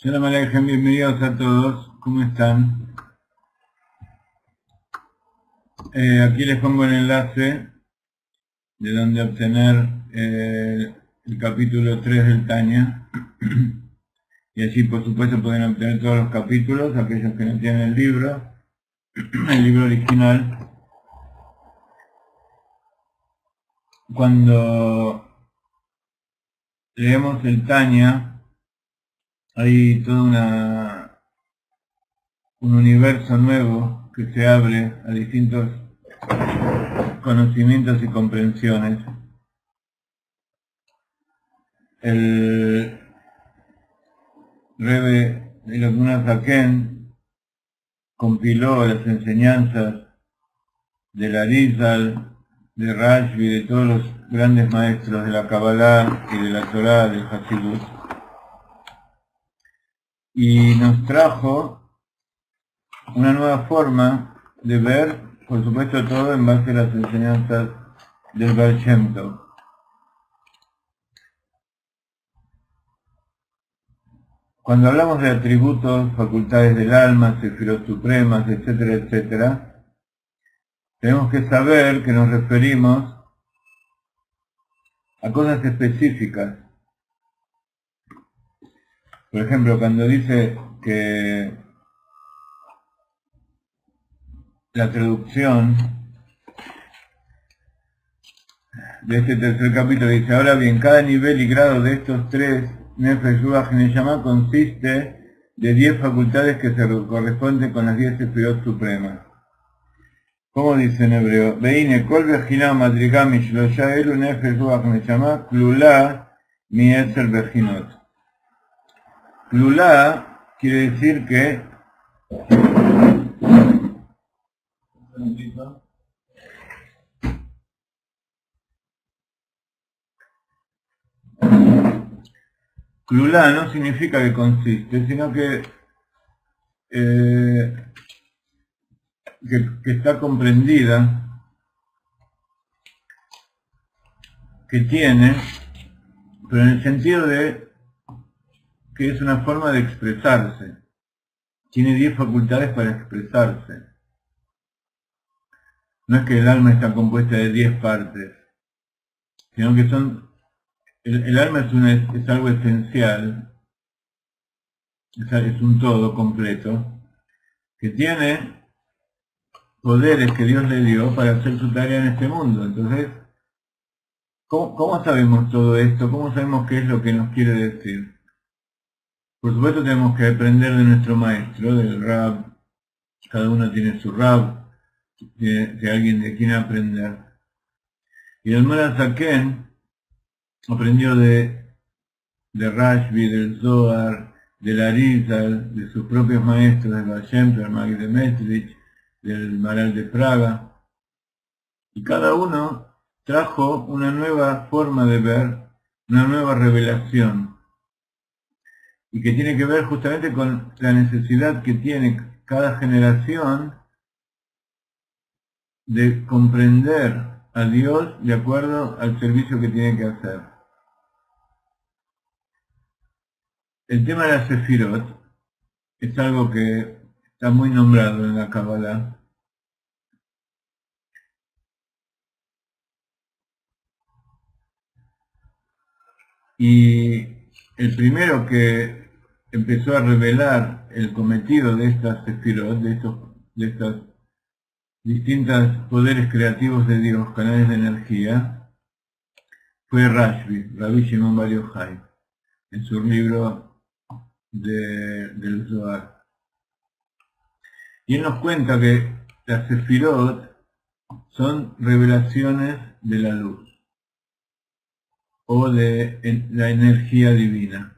Shalom Aleichem, bienvenidos a todos, ¿cómo están? Aquí les pongo el enlace de donde obtener el capítulo 3 del Tanya y así por supuesto pueden obtener todos los capítulos, aquellos que no tienen el libro original. Cuando leemos el Tanya hay todo un universo nuevo que se abre a distintos conocimientos y comprensiones. El Rebbe de los Zaken compiló las enseñanzas del Arizal, de Rashbi, de todos los grandes maestros de la Kabbalah y de la Torah, del Hasidut, y nos trajo una nueva forma de ver por supuesto todo en base a las enseñanzas del Baal Shem Tov. Cuando hablamos de atributos, facultades del alma, sefirot supremas, etcétera, etcétera, tenemos que saber que nos referimos a cosas específicas. Por ejemplo, cuando dice que la traducción de este tercer capítulo dice, ahora bien, cada nivel y grado de estos tres Nefesh Ruach Neshama consiste de 10 facultades que se corresponden con las 10 sefirot supremas. ¿Cómo dice en hebreo? Veine kol vejina madriga mishlosha elu Nefesh Ruach Neshama klula mi eser vejinot. Klula quiere decir que Klula no significa que consiste, sino que está comprendida, que tiene, pero en el sentido de que es una forma de expresarse. Tiene 10 facultades para expresarse. No es que el alma está compuesta de 10 partes, sino que son... El alma es algo esencial, es un todo completo, que tiene poderes que Dios le dio para hacer su tarea en este mundo. Entonces, ¿cómo sabemos todo esto? ¿Cómo sabemos qué es lo que nos quiere decir? Por supuesto tenemos que aprender de nuestro maestro, del Rab. Cada uno tiene su Rab, de alguien de quien aprender. Y el Mara Zaken aprendió de Rashbi, del Zohar, del Arizal, de sus propios maestros, del Baal Shem Tov, del Maggid de Mestrich, del Maral de Praga. Y cada uno trajo una nueva forma de ver, una nueva revelación. Y que tiene que ver justamente con la necesidad que tiene cada generación de comprender a Dios de acuerdo al servicio que tiene que hacer. El tema de la Sefirot es algo que está muy nombrado en la Kabbalah. Y el primero que empezó a revelar el cometido de estas Sefirot, de estas distintos poderes creativos de Dios, canales de energía, fue Rashbi, Rabbi Shimon Bar Yochai, en su libro del Zohar. Y él nos cuenta que las Sefirot son revelaciones de la luz o de la energía divina.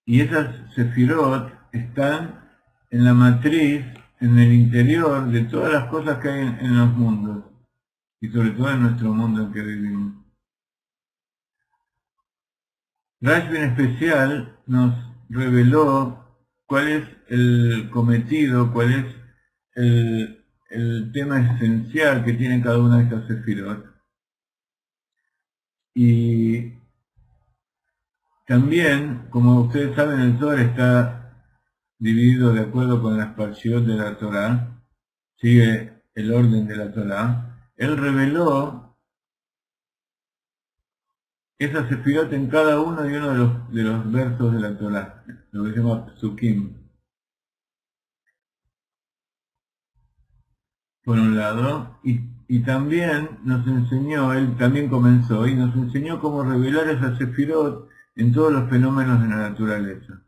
Y esas Sefirot están en la matriz, en el interior de todas las cosas que hay en los mundos, y sobre todo en nuestro mundo en que vivimos. Rashbi en especial nos reveló cuál es el cometido, cuál es el tema esencial que tiene cada una de estas Sefirot. Y también, como ustedes saben, el Zohar está dividido de acuerdo con las parshiot de la Torah, sigue el orden de la Torah. Él reveló esa Sefirot en cada uno de los versos de la Torah, lo que se llama Psukim. Por un lado, y también nos enseñó, él también comenzó, y nos enseñó cómo revelar esa Sefirot en todos los fenómenos de la naturaleza.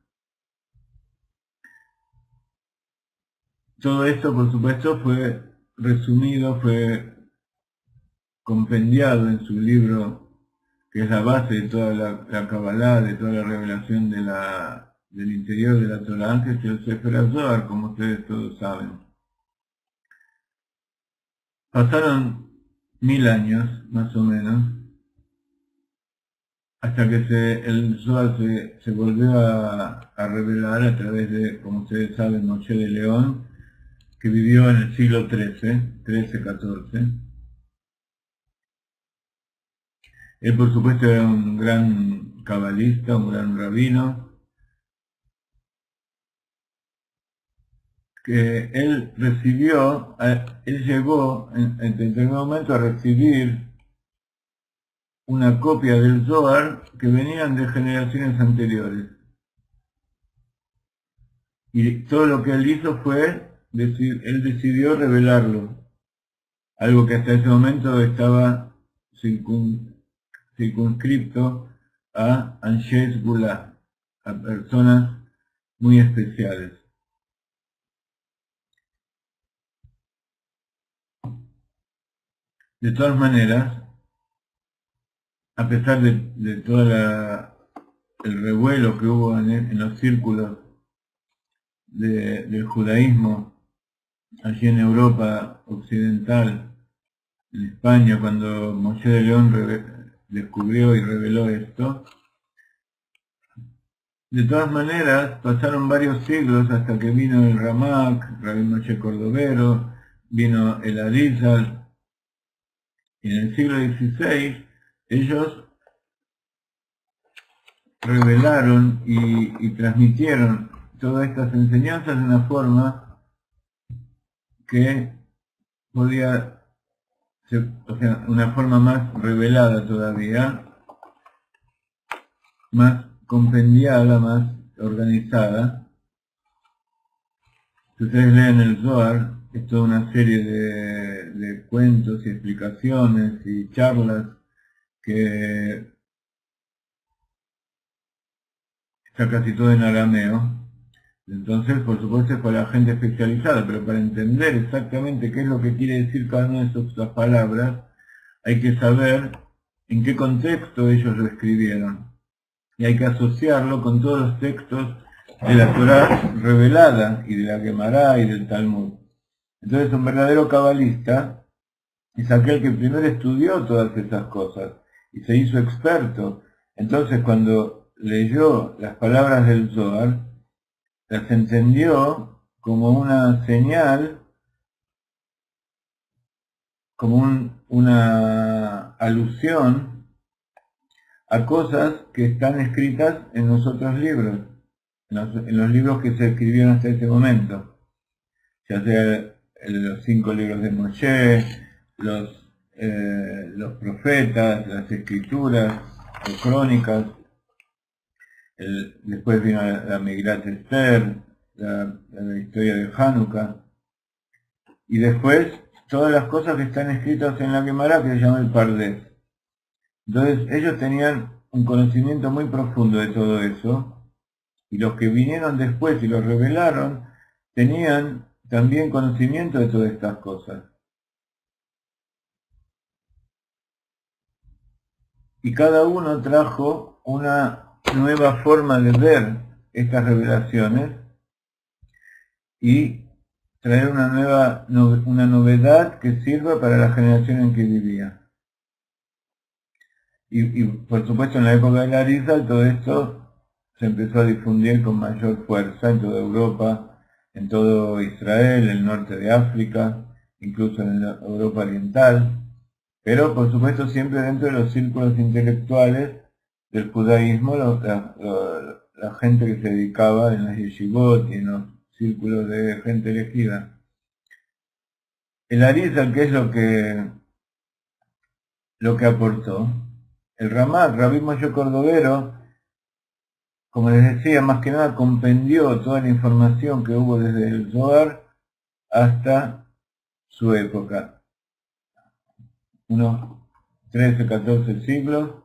Todo esto, por supuesto, fue resumido, fue compendiado en su libro, que es la base de toda la Kabbalah, de toda la revelación del interior de la Torah, que es el Sefer HaZohar, como ustedes todos saben. Pasaron 1000 años, más o menos, hasta que el Zohar se volvió a revelar a través de, como ustedes saben, Moshe de León, que vivió en el siglo XIII, Él, por supuesto, era un gran cabalista, un gran rabino, que él llegó en determinado momento a recibir una copia del Zohar que venían de generaciones anteriores. Y todo lo que él hizo fue, él decidió revelarlo, algo que hasta ese momento estaba circunscripto a Anshes Gula, a personas muy especiales. De todas maneras, a pesar de todo el revuelo que hubo en los círculos del judaísmo allí en Europa occidental, en España, cuando Moshe de León descubrió y reveló esto, de todas maneras pasaron varios siglos hasta que vino el Ramak, Rabbi Moshe Cordovero, vino el Arizal, y en el siglo XVI ellos revelaron y transmitieron todas estas enseñanzas de una forma que podía ser, o sea, una forma más revelada todavía, más compendiada, más organizada. Si ustedes leen el Zohar, es toda una serie de cuentos y explicaciones y charlas que está casi todo en arameo. Entonces, por supuesto, es para la gente especializada, pero para entender exactamente qué es lo que quiere decir cada una de esas palabras, hay que saber en qué contexto ellos lo escribieron. Y hay que asociarlo con todos los textos de la Torá revelada, y de la Gemara y del Talmud. Entonces, un verdadero cabalista es aquel que primero estudió todas esas cosas y se hizo experto. Entonces, cuando leyó las palabras del Zohar, las entendió como una señal, como una alusión a cosas que están escritas en los otros libros, en los libros que se escribieron hasta ese momento, ya sea los 5 libros de Moshe, los profetas, las escrituras, las crónicas, después vino la Megillat Esther, la historia de Hanukkah, y después todas las cosas que están escritas en la Gemara, que se llama el Pardes. Entonces ellos tenían un conocimiento muy profundo de todo eso, y los que vinieron después y lo revelaron tenían también conocimiento de todas estas cosas. Y cada uno trajo una nueva forma de ver estas revelaciones y traer una novedad que sirva para la generación en que vivía. Y por supuesto en la época de la Arizal todo esto se empezó a difundir con mayor fuerza en toda Europa, en todo Israel, el norte de África, incluso en la Europa oriental, pero por supuesto siempre dentro de los círculos intelectuales del judaísmo, la gente que se dedicaba en las yeshivot y en los círculos de gente elegida. El Arizal, ¿qué es lo que aportó? El Ramak, Rabbi Moshe Cordovero, como les decía, más que nada compendió toda la información que hubo desde el Zohar hasta su época, unos 13, 14 siglos,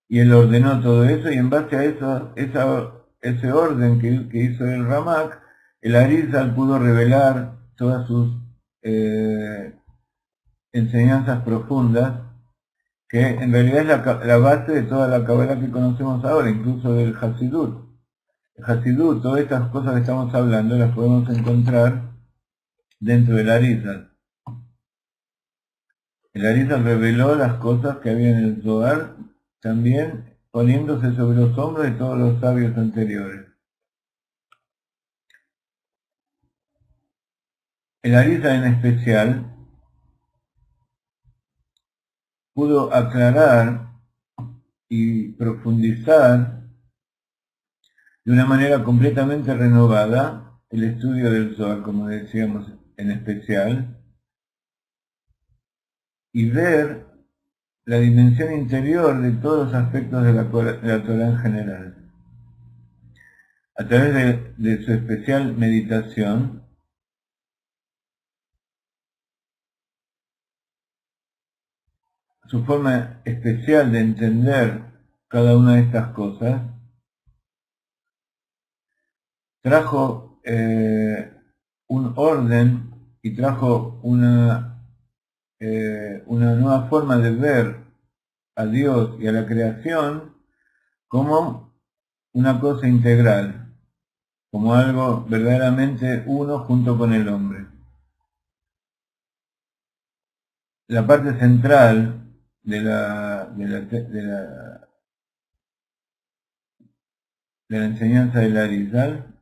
y él ordenó todo eso, y en base a ese orden que hizo el Ramak, el Arizal pudo revelar todas sus enseñanzas profundas, que en realidad es la base de toda la Kabbalah que conocemos ahora, incluso del Hasidut. El Hasidut, todas estas cosas que estamos hablando, las podemos encontrar dentro del Arizal. El Arizal reveló las cosas que había en el Zohar, también poniéndose sobre los hombros de todos los sabios anteriores. El Arizal en especial pudo aclarar y profundizar de una manera completamente renovada el estudio del Zohar, como decíamos en especial, y ver la dimensión interior de todos los aspectos de la Torah en general. A través de su especial meditación, su forma especial de entender cada una de estas cosas, trajo un orden y trajo una nueva forma de ver a Dios y a la creación como una cosa integral, como algo verdaderamente uno junto con el hombre. La parte central de la enseñanza del Arizal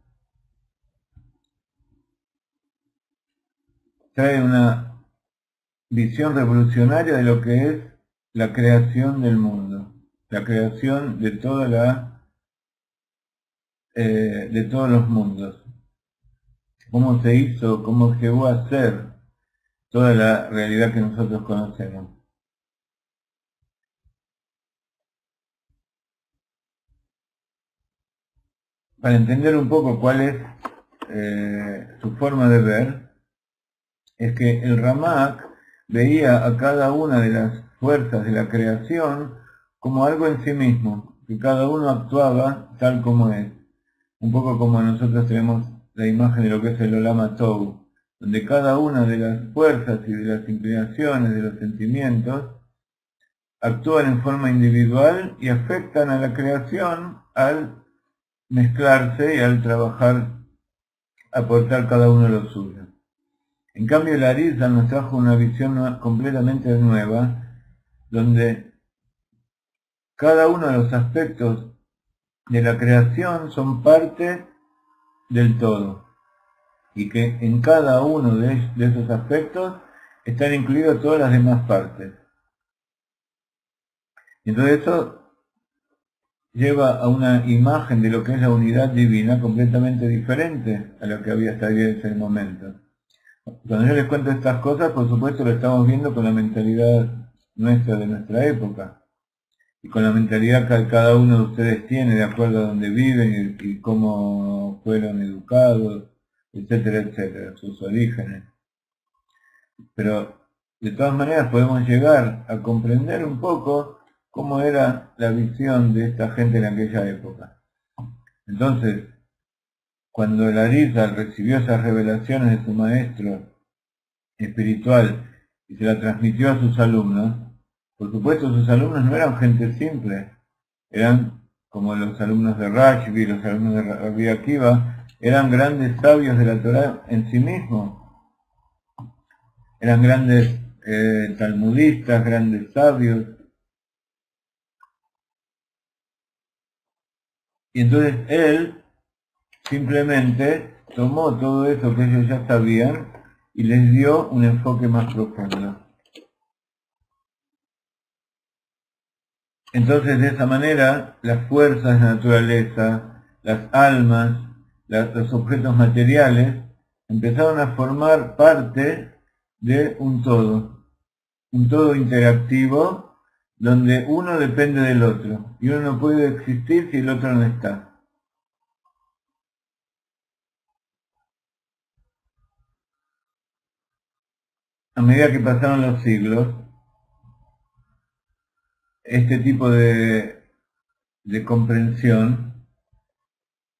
trae una visión revolucionaria de lo que es la creación del mundo, la creación de todos los mundos, cómo se hizo, cómo llegó a ser toda la realidad que nosotros conocemos. Para entender un poco cuál es su forma de ver, es que el Ramak veía a cada una de las fuerzas de la creación como algo en sí mismo, que cada uno actuaba tal como es. Un poco como nosotros tenemos la imagen de lo que es el Olam HaTov, donde cada una de las fuerzas y de las inclinaciones, de los sentimientos, actúan en forma individual y afectan a la creación al mezclarse y al trabajar, aportar cada uno lo suyo. En cambio, el Arizal nos trajo una visión completamente nueva, donde cada uno de los aspectos de la creación son parte del todo, y que en cada uno de esos aspectos están incluidas todas las demás partes. Y entonces eso lleva a una imagen de lo que es la unidad divina completamente diferente a lo que había hasta ahí en ese momento. Cuando yo les cuento estas cosas, por supuesto lo estamos viendo con la mentalidad nuestra de nuestra época, y con la mentalidad que cada uno de ustedes tiene de acuerdo a donde viven y cómo fueron educados, etcétera, etcétera, sus orígenes. Pero de todas maneras podemos llegar a comprender un poco cómo era la visión de esta gente en aquella época. Entonces, cuando el Arizal recibió esas revelaciones de su maestro espiritual y se la transmitió a sus alumnos, por supuesto sus alumnos no eran gente simple, eran como los alumnos de Rashbi, los alumnos de Rabbi Akiva, eran grandes sabios de la Torah en sí mismos, eran grandes talmudistas, grandes sabios. Y entonces él simplemente tomó todo eso que ellos ya sabían y les dio un enfoque más profundo. Entonces de esa manera las fuerzas de la naturaleza, las almas, los objetos materiales empezaron a formar parte de un todo interactivo donde uno depende del otro y uno no puede existir si el otro no está. A medida que pasaron los siglos, este tipo de comprensión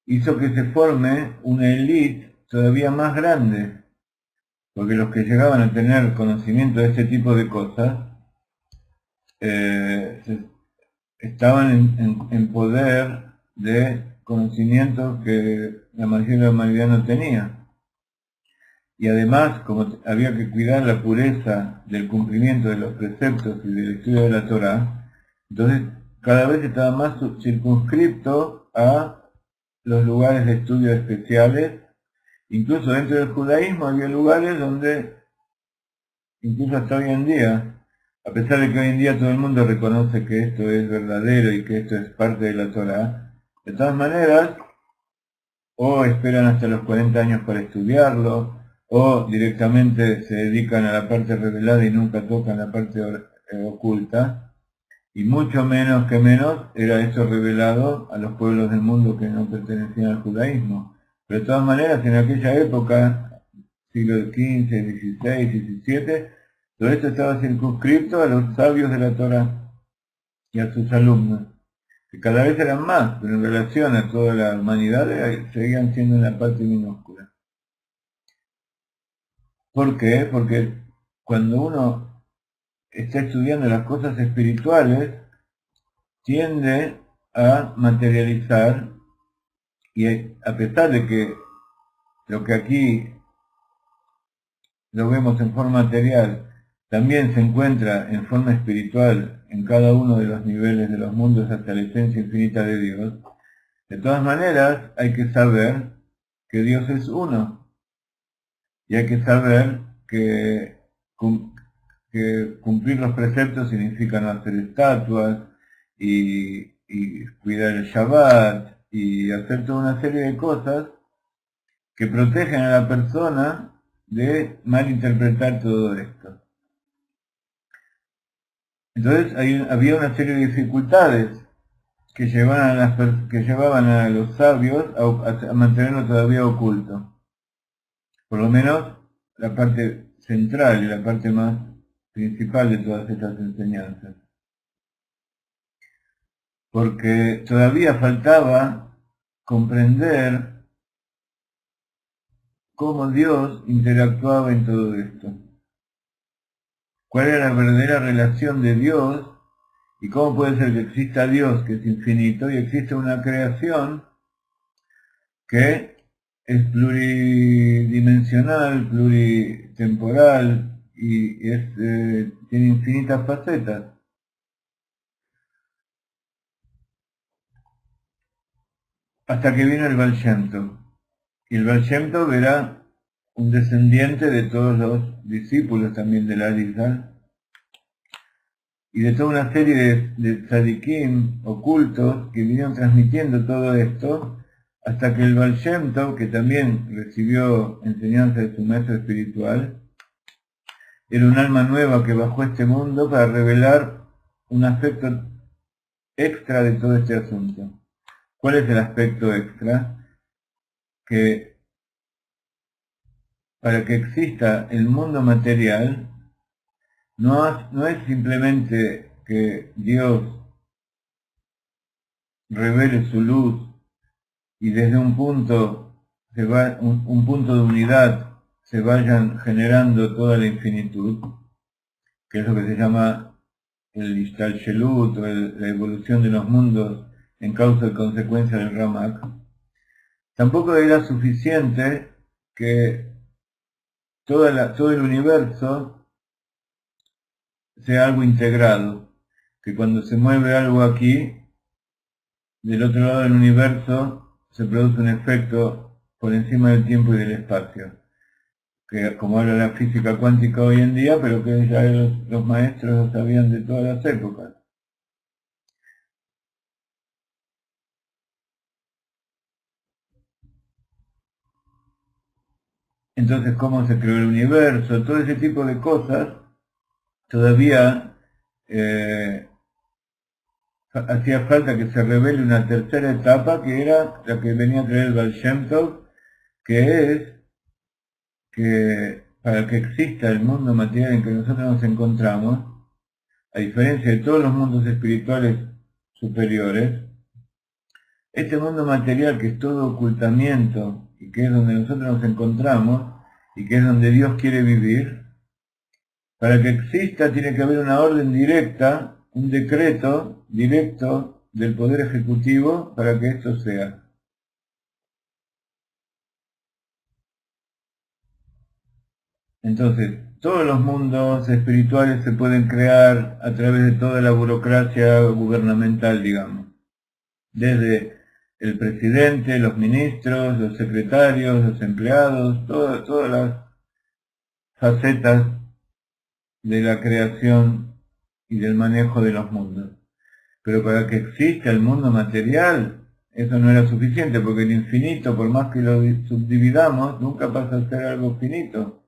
hizo que se forme una élite todavía más grande, porque los que llegaban a tener conocimiento de este tipo de cosas estaban en poder de conocimientos que la mayoría de la humanidad no tenía. Y además, como había que cuidar la pureza del cumplimiento de los preceptos y del estudio de la Torah, entonces cada vez estaba más circunscripto a los lugares de estudio especiales Incluso dentro del judaísmo había lugares donde, incluso hasta hoy en día, a pesar de que hoy en día todo el mundo reconoce que esto es verdadero y que esto es parte de la Torá, de todas maneras, o esperan hasta los 40 años para estudiarlo, o directamente se dedican a la parte revelada y nunca tocan la parte oculta, y mucho menos que menos era esto revelado a los pueblos del mundo que no pertenecían al judaísmo. Pero de todas maneras, en aquella época, siglo XV, XVI, XVII, todo esto estaba circunscrito a los sabios de la Torá y a sus alumnos, que cada vez eran más, pero en relación a toda la humanidad seguían siendo una parte minúscula. ¿Por qué? Porque cuando uno está estudiando las cosas espirituales, tiende a materializar, y a pesar de que lo que aquí lo vemos en forma material, también se encuentra en forma espiritual en cada uno de los niveles de los mundos hasta la esencia infinita de Dios, de todas maneras hay que saber que Dios es uno, y hay que saber que cumplir los preceptos significa no hacer estatuas, y cuidar el Shabbat, y hacer toda una serie de cosas que protegen a la persona de malinterpretar todo esto. Entonces había una serie de dificultades que llevaban a los sabios a mantenerlo todavía oculto. Por lo menos la parte central y la parte más principal de todas estas enseñanzas. Porque todavía faltaba comprender cómo Dios interactuaba en todo esto. ¿Cuál era la verdadera relación de Dios? ¿Y cómo puede ser que exista Dios, que es infinito, y existe una creación que es pluridimensional, pluritemporal, y tiene infinitas facetas? Hasta que vino el Baal Shem Tov. Y el Baal Shem Tov era un descendiente de todos los discípulos también del Arizal, y de toda una serie de tzadikim ocultos que vinieron transmitiendo todo esto, hasta que el Baal Shem Tov, que también recibió enseñanza de su maestro espiritual, era un alma nueva que bajó a este mundo para revelar un aspecto extra de todo este asunto. ¿Cuál es el aspecto extra? Que para que exista el mundo material, no es simplemente que Dios revele su luz y desde un punto, un punto de unidad se vayan generando toda la infinitud, que es lo que se llama el Ishtalshelut, o la evolución de los mundos en causa y consecuencia del Ramak. Tampoco era suficiente que todo el universo sea algo integrado, que cuando se mueve algo aquí, del otro lado del universo se produce un efecto por encima del tiempo y del espacio, que como habla la física cuántica hoy en día, pero que ya los maestros lo sabían de todas las épocas. Entonces, cómo se creó el universo, todo ese tipo de cosas, todavía hacía falta que se revele una tercera etapa, que era la que venía a traer el Baal Shem Tov, que es que para que exista el mundo material en que nosotros nos encontramos, a diferencia de todos los mundos espirituales superiores, este mundo material, que es todo ocultamiento y que es donde nosotros nos encontramos y que es donde Dios quiere vivir, para que exista tiene que haber una orden directa, un decreto directo del Poder Ejecutivo para que esto sea. Entonces, todos los mundos espirituales se pueden crear a través de toda la burocracia gubernamental, digamos. Desde el presidente, los ministros, los secretarios, los empleados, todas las facetas de la creación y del manejo de los mundos. Pero para que exista el mundo material, eso no era suficiente, porque el infinito, por más que lo subdividamos, nunca pasa a ser algo finito.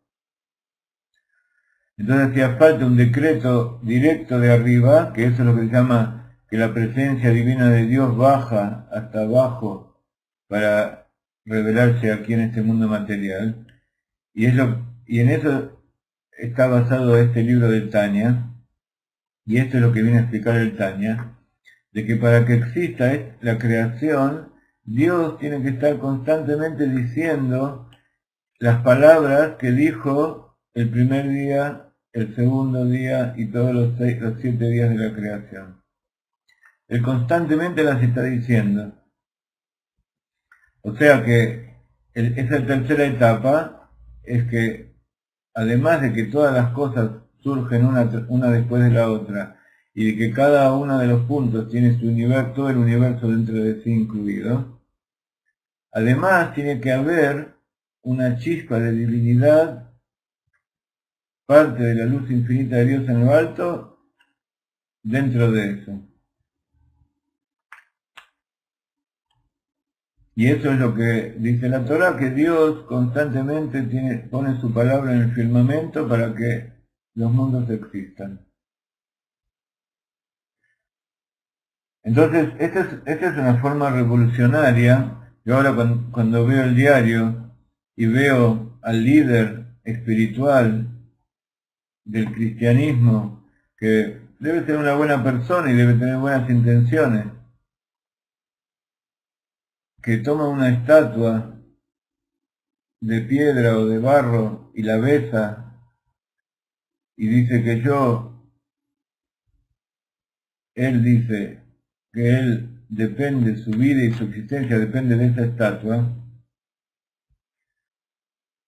Entonces hacía falta un decreto directo de arriba, que eso es lo que se llama que la presencia divina de Dios baja hasta abajo para revelarse aquí en este mundo material. Y en eso está basado este libro del Tanya, y esto es lo que viene a explicar el Tanya, de que para que exista la creación, Dios tiene que estar constantemente diciendo las palabras que dijo el primer día, el segundo día y todos los 7 días de la creación. Él constantemente las está diciendo. O sea que esa tercera etapa es que, además de que todas las cosas surgen una después de la otra, y de que cada uno de los puntos tiene su universo, todo el universo dentro de sí incluido, además tiene que haber una chispa de divinidad, parte de la luz infinita de Dios en lo alto, dentro de eso. Y eso es lo que dice la Torá, que Dios constantemente pone su palabra en el firmamento para que los mundos existan. Entonces, esta es una forma revolucionaria. Yo ahora cuando veo el diario y veo al líder espiritual del cristianismo, que debe ser una buena persona y debe tener buenas intenciones, que toma una estatua de piedra o de barro y la besa y dice que él dice que él depende, su vida y su existencia depende de esa estatua.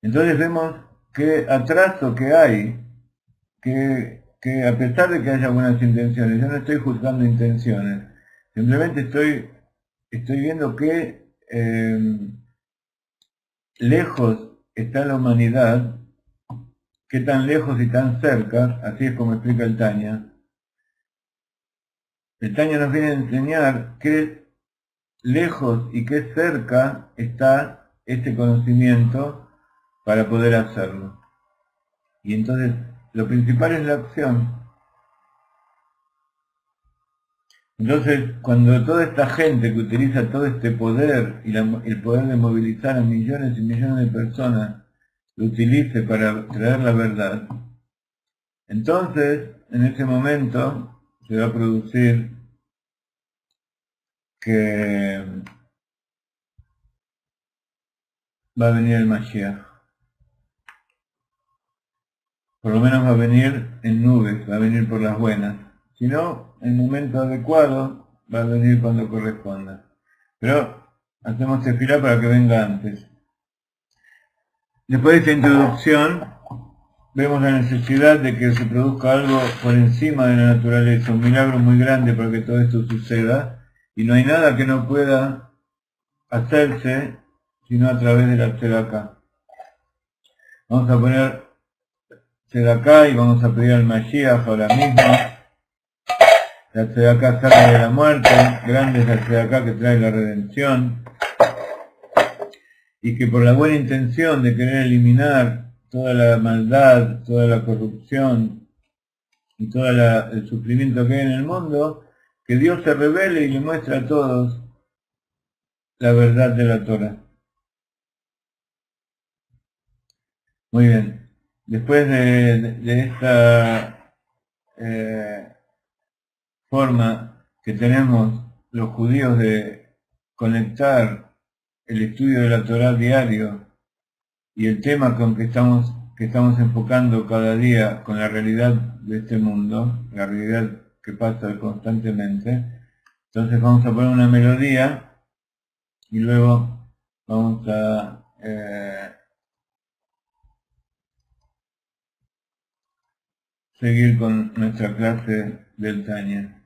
Entonces vemos qué atraso que hay, que a pesar de que haya buenas intenciones, yo no estoy juzgando intenciones, simplemente estoy viendo que lejos está la humanidad, qué tan lejos y tan cerca, así es como explica el Tanya. El Tanya nos viene a enseñar qué lejos y qué cerca está este conocimiento para poder hacerlo. Y entonces lo principal es la acción. Entonces, cuando toda esta gente que utiliza todo este poder y el poder de movilizar a millones y millones de personas lo utilice para traer la verdad, entonces en ese momento se va a producir que va a venir el Mashiach. Por lo menos va a venir en nubes, va a venir por las buenas. Si no, en el momento adecuado va a venir cuando corresponda. Pero hacemos tefilá para que venga antes. Después de esta introducción, vemos la necesidad de que se produzca algo por encima de la naturaleza, un milagro muy grande para que todo esto suceda, y no hay nada que no pueda hacerse sino a través de la tzedakah. Vamos a poner tzedakah y vamos a pedir al Mashiach ahora mismo. La tzedakah sale de la muerte, grande es la tzedakah que trae la redención, y que por la buena intención de querer eliminar toda la maldad, toda la corrupción y todo el sufrimiento que hay en el mundo, que Dios se revele y le muestre a todos la verdad de la Torah. Muy bien. Después de esta forma que tenemos los judíos de conectar el estudio de la Torah diario y el tema con que estamos enfocando cada día con la realidad de este mundo, la realidad que pasa constantemente, entonces vamos a poner una melodía y luego vamos a seguir con nuestra clase del Tanya.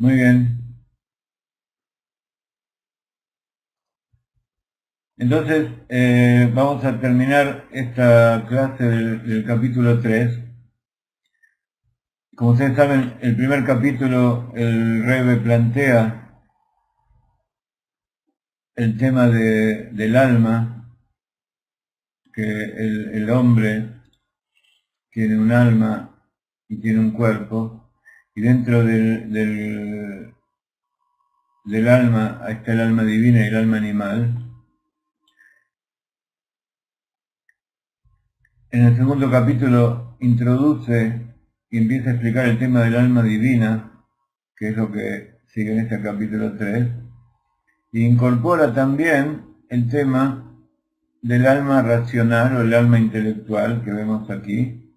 Muy bien. Entonces, vamos a terminar esta clase del capítulo 3. Como ustedes saben, el primer capítulo el Rebbe plantea el tema del alma, que el hombre tiene un alma y tiene un cuerpo, y dentro del alma está el alma divina y el alma animal. En el segundo capítulo introduce y empieza a explicar el tema del alma divina, que es lo que sigue en este capítulo 3, e incorpora también el tema del alma racional o el alma intelectual que vemos aquí,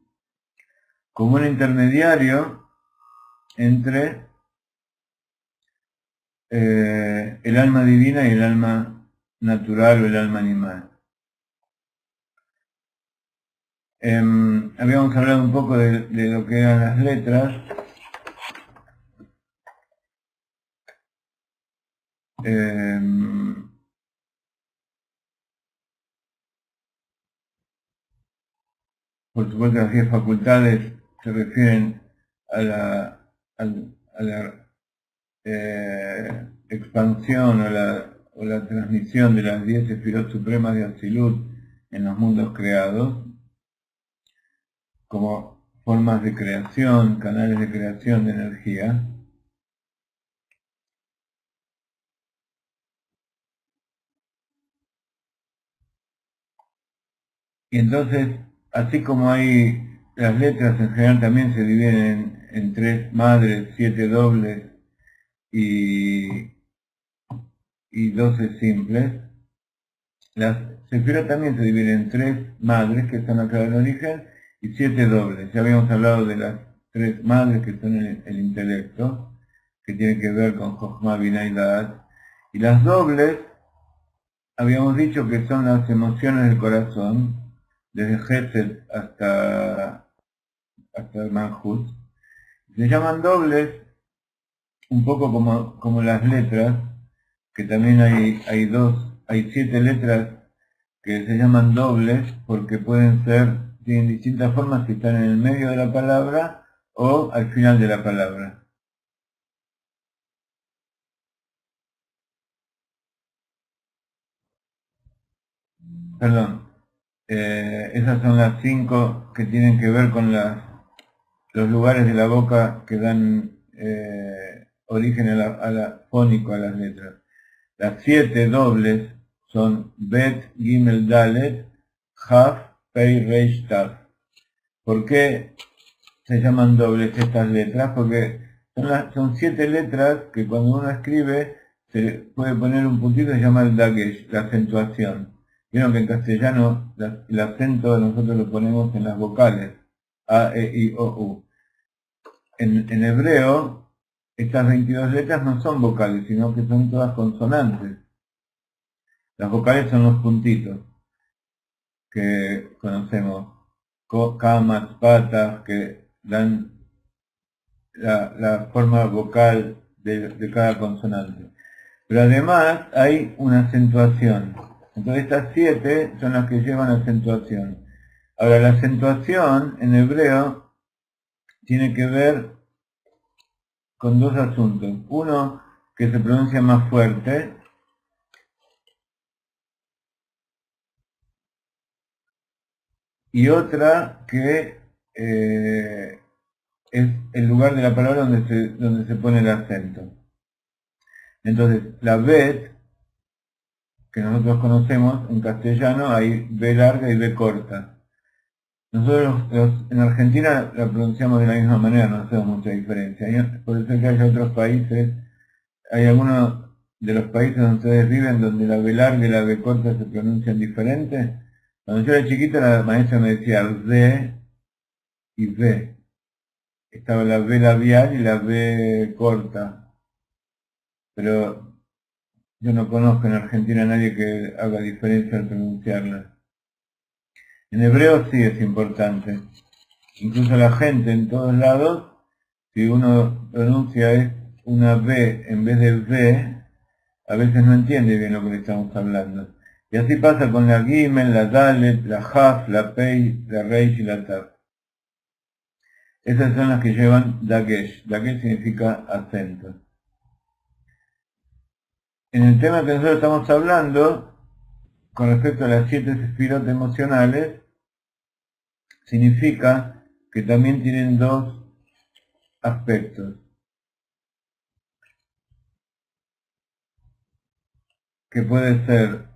como un intermediario entre el alma divina y el alma natural o el alma animal. Habíamos hablado un poco de lo que eran las letras. Por supuesto, las 10 facultades se refieren a la expansión o la transmisión de las 10 sefirot supremas de Atzilut en los mundos creados, como formas de creación, canales de creación de energía. Y entonces, así como hay las letras en general también se dividen en 3 madres, 7 dobles y 12 simples. Las sefirot también se dividen en 3 madres, que están acá en el origen, y 7 dobles. Ya habíamos hablado de las 3 madres, que son el intelecto, que tiene que ver con Jochma, Binah y Da'at. Y las dobles, habíamos dicho que son las emociones del corazón, desde Gesed hasta el Manjut. Se llaman dobles, un poco como las letras, que también hay 7 letras que se llaman dobles porque tienen distintas formas si están en el medio de la palabra o al final de la palabra. Perdón, esas son las 5 que tienen que ver con los lugares de la boca que dan origen a la fónico, a las letras. Las 7 dobles son Bet, Gimel, Dalet, Haf, Pei, Reish, Tav. ¿Por qué se llaman dobles estas letras? Porque son 7 letras que cuando uno escribe se puede poner un puntito, se llama el dagesh, la acentuación. Vieron que en castellano el acento nosotros lo ponemos en las vocales, A, E, I, O, U. En hebreo, estas 22 letras no son vocales, sino que son todas consonantes. Las vocales son los puntitos que conocemos, camas, patas, que dan la forma vocal de cada consonante. Pero además hay una acentuación. Entonces estas 7 son las que llevan acentuación. Ahora la acentuación en hebreo tiene que ver con 2 asuntos. Uno, que se pronuncia más fuerte, y otra que es el lugar de la palabra donde se pone el acento. Entonces, la bet, que nosotros conocemos en castellano, hay B larga y B corta. Nosotros en Argentina la pronunciamos de la misma manera, no hacemos mucha diferencia. Por eso que hay otros países, hay algunos de los países donde ustedes viven donde la B larga y la B corta se pronuncian diferentes. Cuando yo era chiquita la maestra me decía D y B. Estaba la B labial y la B corta. Pero yo no conozco en Argentina a nadie que haga diferencia al pronunciarla. En hebreo sí es importante. Incluso la gente en todos lados, si uno pronuncia una B en vez de V, a veces no entiende bien lo que le estamos hablando. Y así pasa con la Gimel, la Dalet, la Haf, la Pei, la Reish y la Tav. Esas son las que llevan Dagesh. Dagesh significa acento. En el tema que nosotros estamos hablando, con respecto a las 7 sefirot emocionales, significa que también tienen dos aspectos, que puede ser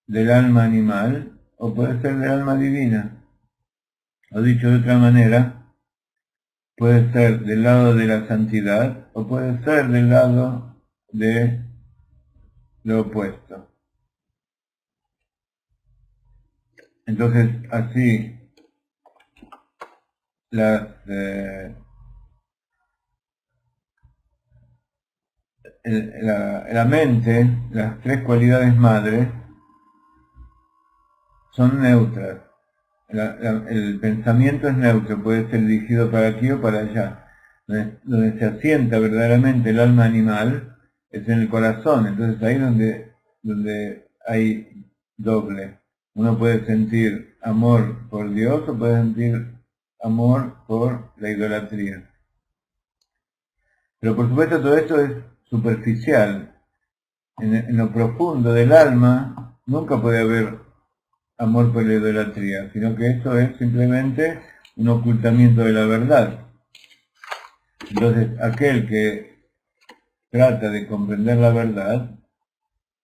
del alma animal o puede ser del alma divina. O dicho de otra manera, puede ser del lado de la santidad o puede ser del lado de lo opuesto. Entonces, así, la mente, las tres cualidades madres, son neutras. El pensamiento es neutro, puede ser dirigido para aquí o para allá. Donde se asienta verdaderamente el alma animal es en el corazón, entonces ahí donde hay doble. Uno puede sentir amor por Dios o puede sentir amor por la idolatría. Pero por supuesto todo esto es superficial. En lo profundo del alma nunca puede haber amor por la idolatría, sino que eso es simplemente un ocultamiento de la verdad. Entonces, aquel que trata de comprender la verdad,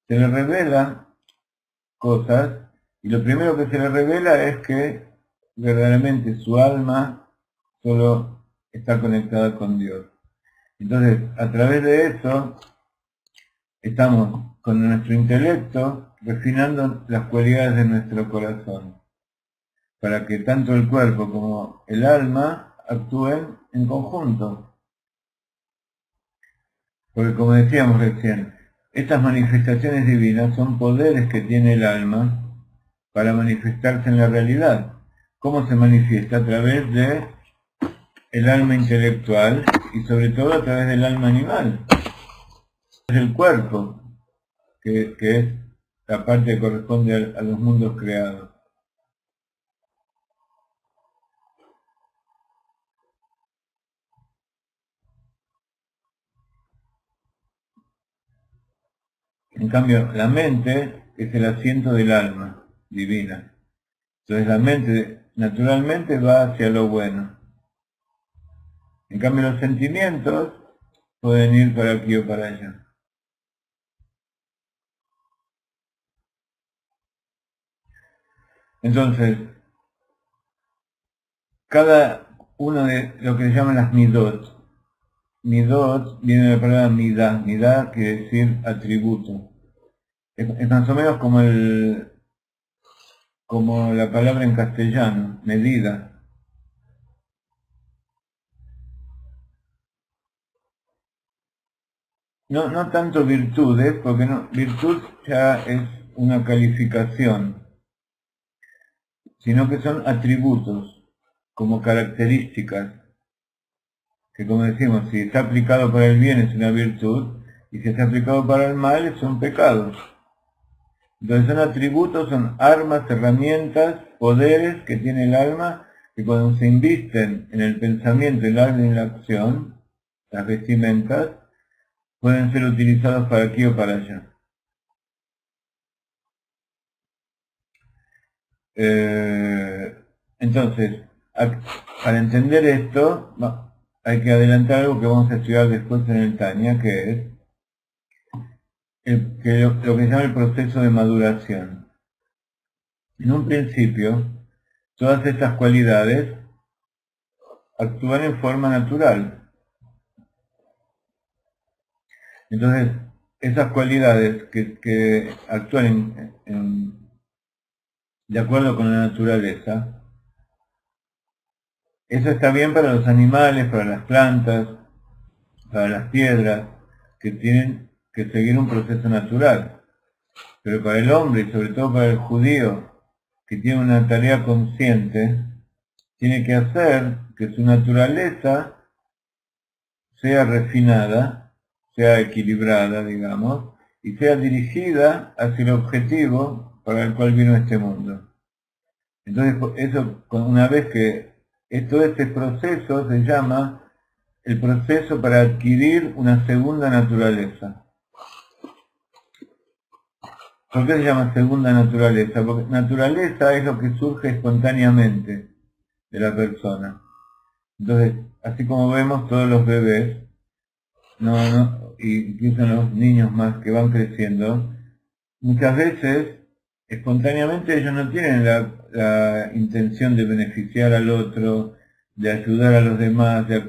se le revela cosas, y lo primero que se le revela es que verdaderamente su alma solo está conectada con Dios. Entonces, a través de eso, estamos con nuestro intelecto refinando las cualidades de nuestro corazón, para que tanto el cuerpo como el alma actúen en conjunto. Porque como decíamos recién, estas manifestaciones divinas son poderes que tiene el alma para manifestarse en la realidad. ¿Cómo se manifiesta? A través de el alma intelectual y sobre todo a través del alma animal. Es el cuerpo, que es la parte que corresponde a los mundos creados. En cambio, la mente es el asiento del alma divina. Entonces la mente naturalmente va hacia lo bueno. En cambio los sentimientos pueden ir para aquí o para allá. Entonces, cada uno de lo que se llaman las midot. Midot viene de la palabra midá. Midá quiere decir atributo. Es más o menos como la palabra en castellano, medida. No tanto virtudes, porque virtud ya es una calificación, sino que son atributos, como características, que como decimos, si está aplicado para el bien es una virtud, y si está aplicado para el mal son pecados. Entonces son atributos, son armas, herramientas, poderes que tiene el alma, que cuando se invisten en el pensamiento, el alma y en la acción, las vestimentas, pueden ser utilizados para aquí o para allá. Entonces, para entender esto, hay que adelantar algo que vamos a estudiar después en el Tania, que es lo que se llama el proceso de maduración. En un principio, todas estas cualidades actúan en forma natural. Entonces, esas cualidades que actúan de acuerdo con la naturaleza, eso está bien para los animales, para las plantas, para las piedras, que tienen que seguir un proceso natural. Pero para el hombre, y sobre todo para el judío, que tiene una tarea consciente, tiene que hacer que su naturaleza sea refinada sea equilibrada, digamos, y sea dirigida hacia el objetivo para el cual vino este mundo. Entonces, eso, una vez que todo este proceso se llama el proceso para adquirir una segunda naturaleza. ¿Por qué se llama segunda naturaleza? Porque naturaleza es lo que surge espontáneamente de la persona. Entonces, así como vemos todos los bebés, incluso los niños más que van creciendo, muchas veces, espontáneamente ellos no tienen la intención de beneficiar al otro, de ayudar a los demás, de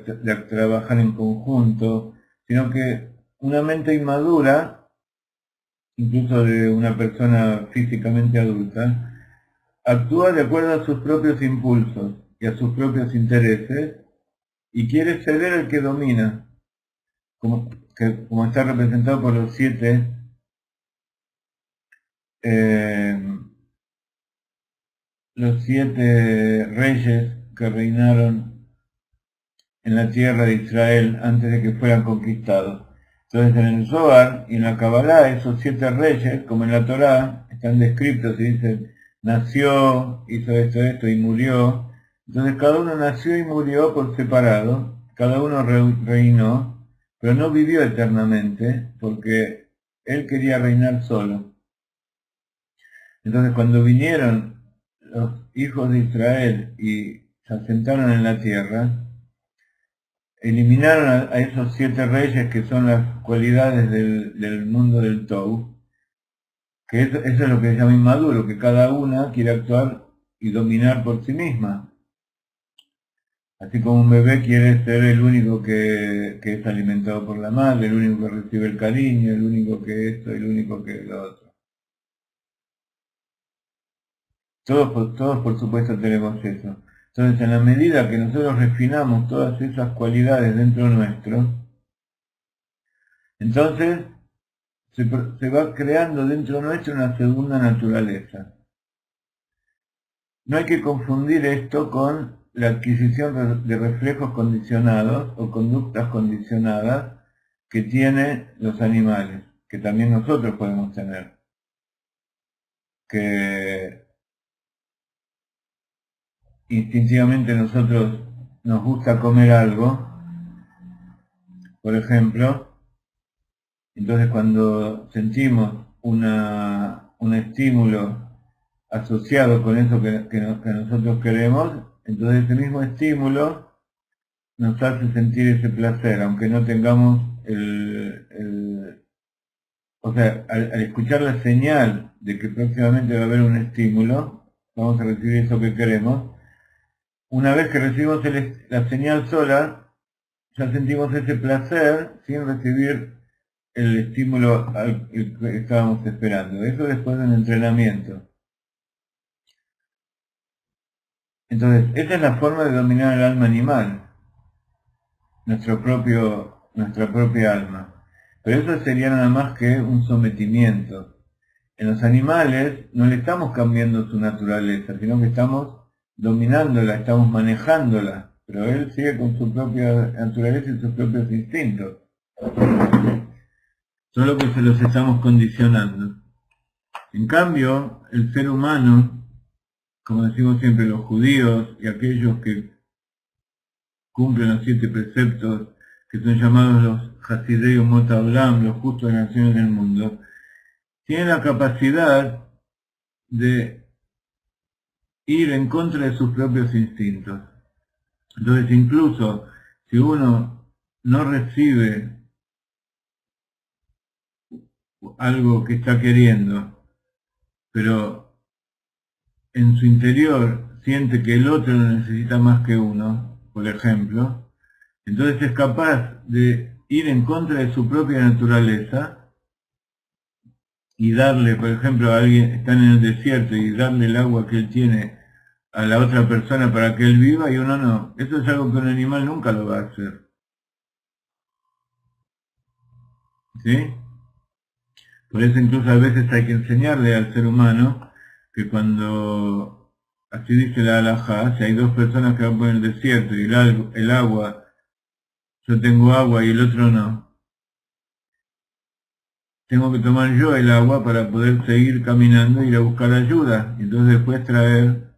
trabajar en conjunto, sino que una mente inmadura, incluso de una persona físicamente adulta, actúa de acuerdo a sus propios impulsos y a sus propios intereses y quiere ser el que domina, como está representado por los siete reyes que reinaron en la tierra de Israel antes de que fueran conquistados. Entonces en el Zohar y en la Kabbalah esos 7 reyes, como en la Torá, están descritos y dicen, nació, hizo esto y murió. Entonces cada uno nació y murió por separado, cada uno reinó, pero no vivió eternamente porque él quería reinar solo. Entonces cuando vinieron los hijos de Israel y se asentaron en la tierra, eliminaron a esos 7 reyes que son las cualidades del mundo del Tou, que eso es lo que se llama inmaduro, que cada una quiere actuar y dominar por sí misma. Así como un bebé quiere ser el único que es alimentado por la madre, el único que recibe el cariño, el único que esto, el único que lo otro. Todos por supuesto tenemos eso. Entonces, en la medida que nosotros refinamos todas esas cualidades dentro nuestro, entonces se va creando dentro nuestro una segunda naturaleza. No hay que confundir esto con la adquisición de reflejos condicionados o conductas condicionadas que tienen los animales, que también nosotros podemos tener. Que instintivamente nosotros nos gusta comer algo, por ejemplo, entonces cuando sentimos un estímulo asociado con eso que nosotros queremos, entonces ese mismo estímulo nos hace sentir ese placer, aunque no tengamos o sea, al escuchar la señal de que próximamente va a haber un estímulo, vamos a recibir eso que queremos. Una vez que recibimos la señal sola, ya sentimos ese placer sin recibir el estímulo al que estábamos esperando. Eso después de un entrenamiento. Entonces, esa es la forma de dominar el alma animal, nuestra propia alma. Pero eso sería nada más que un sometimiento. En los animales no le estamos cambiando su naturaleza, sino que estamos dominándola, estamos manejándola, pero él sigue con su propia naturaleza y sus propios instintos. Solo que se los estamos condicionando. En cambio, el ser humano, como decimos siempre los judíos y aquellos que cumplen los 7 preceptos, que son llamados los Hasidei Umot Haolam, los justos de las naciones del mundo, tienen la capacidad de ir en contra de sus propios instintos. Entonces, incluso si uno no recibe algo que está queriendo, pero en su interior siente que el otro lo necesita más que uno, por ejemplo, entonces es capaz de ir en contra de su propia naturaleza y darle, por ejemplo, a alguien, están en el desierto y darle el agua que él tiene a la otra persona para que él viva y uno no. Eso es algo que un animal nunca lo va a hacer. ¿Sí? Por eso incluso a veces hay que enseñarle al ser humano que cuando, así dice la halajá, si hay 2 personas que van por el desierto y el agua, yo tengo agua y el otro no, tengo que tomar yo el agua para poder seguir caminando e ir a buscar ayuda, y entonces después traer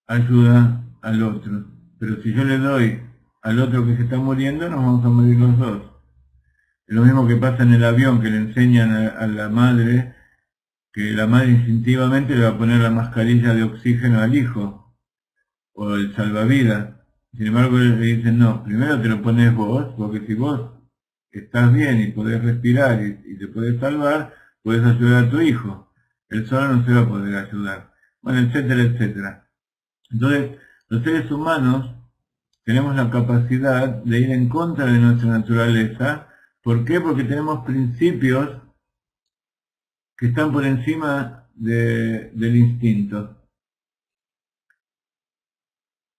ayuda al otro. Pero si yo le doy al otro que se está muriendo, nos vamos a morir los dos. Es lo mismo que pasa en el avión, que le enseñan a la madre, que la madre instintivamente le va a poner la mascarilla de oxígeno al hijo, o el salvavidas. Sin embargo, le dicen, no, primero te lo pones vos, porque si vos estás bien y podés respirar y te podés salvar, podés ayudar a tu hijo. Él solo no se va a poder ayudar. Bueno, etcétera, etcétera. Entonces, los seres humanos tenemos la capacidad de ir en contra de nuestra naturaleza. ¿Por qué? Porque tenemos principios que están por encima del instinto.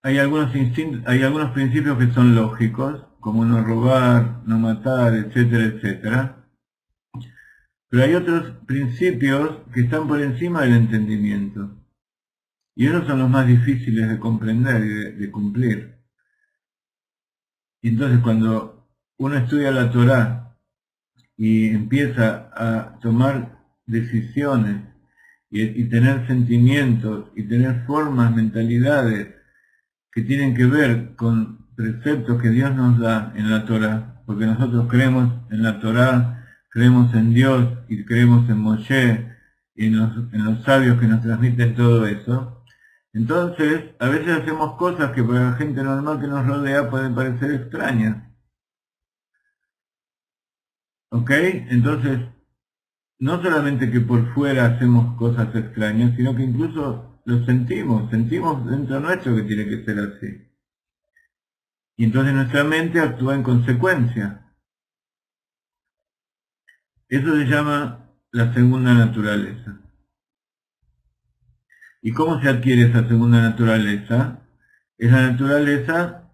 Hay algunos principios que son lógicos, como no robar, no matar, etcétera, etcétera. Pero hay otros principios que están por encima del entendimiento. Y esos son los más difíciles de comprender y de cumplir. Y entonces cuando uno estudia la Torá y empieza a tomar decisiones y tener sentimientos y tener formas, mentalidades que tienen que ver con preceptos que Dios nos da en la Torá, porque nosotros creemos en la Torá, creemos en Dios y creemos en Moshe y en los sabios que nos transmiten todo eso. Entonces, a veces hacemos cosas que para la gente normal que nos rodea pueden parecer extrañas. ¿Ok? Entonces, no solamente que por fuera hacemos cosas extrañas, sino que incluso lo sentimos dentro nuestro que tiene que ser así. Y entonces nuestra mente actúa en consecuencia. Eso se llama la segunda naturaleza. ¿Y cómo se adquiere esa segunda naturaleza? Es la naturaleza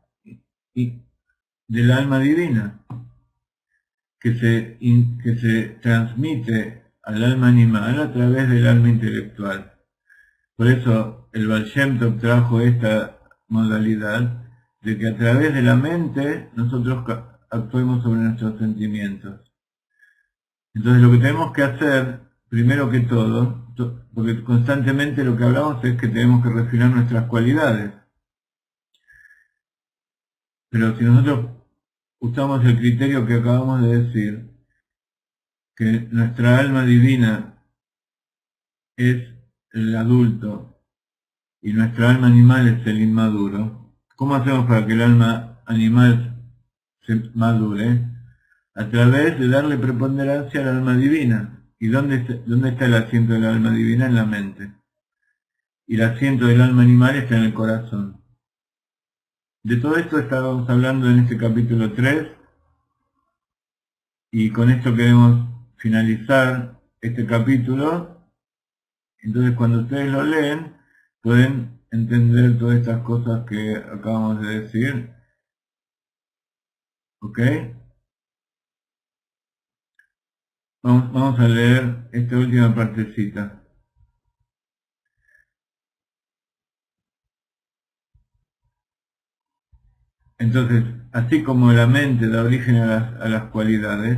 del alma divina, que se transmite al alma animal a través del alma intelectual. Por eso el Baal Shem Tov trajo esta modalidad de que a través de la mente nosotros actuemos sobre nuestros sentimientos. Entonces lo que tenemos que hacer, primero que todo, porque constantemente lo que hablamos es que tenemos que refinar nuestras cualidades. Pero si nosotros usamos el criterio que acabamos de decir, que nuestra alma divina es el adulto y nuestra alma animal es el inmaduro, ¿cómo hacemos para que el alma animal se madure? A través de darle preponderancia al alma divina. ¿Y dónde está el asiento del alma divina? En la mente. Y el asiento del alma animal está en el corazón. De todo esto estábamos hablando en este capítulo 3, y con esto queremos finalizar este capítulo. Entonces cuando ustedes lo leen, pueden entender todas estas cosas que acabamos de decir. ¿Ok? Vamos a leer esta última partecita. Entonces, así como la mente da origen a las cualidades.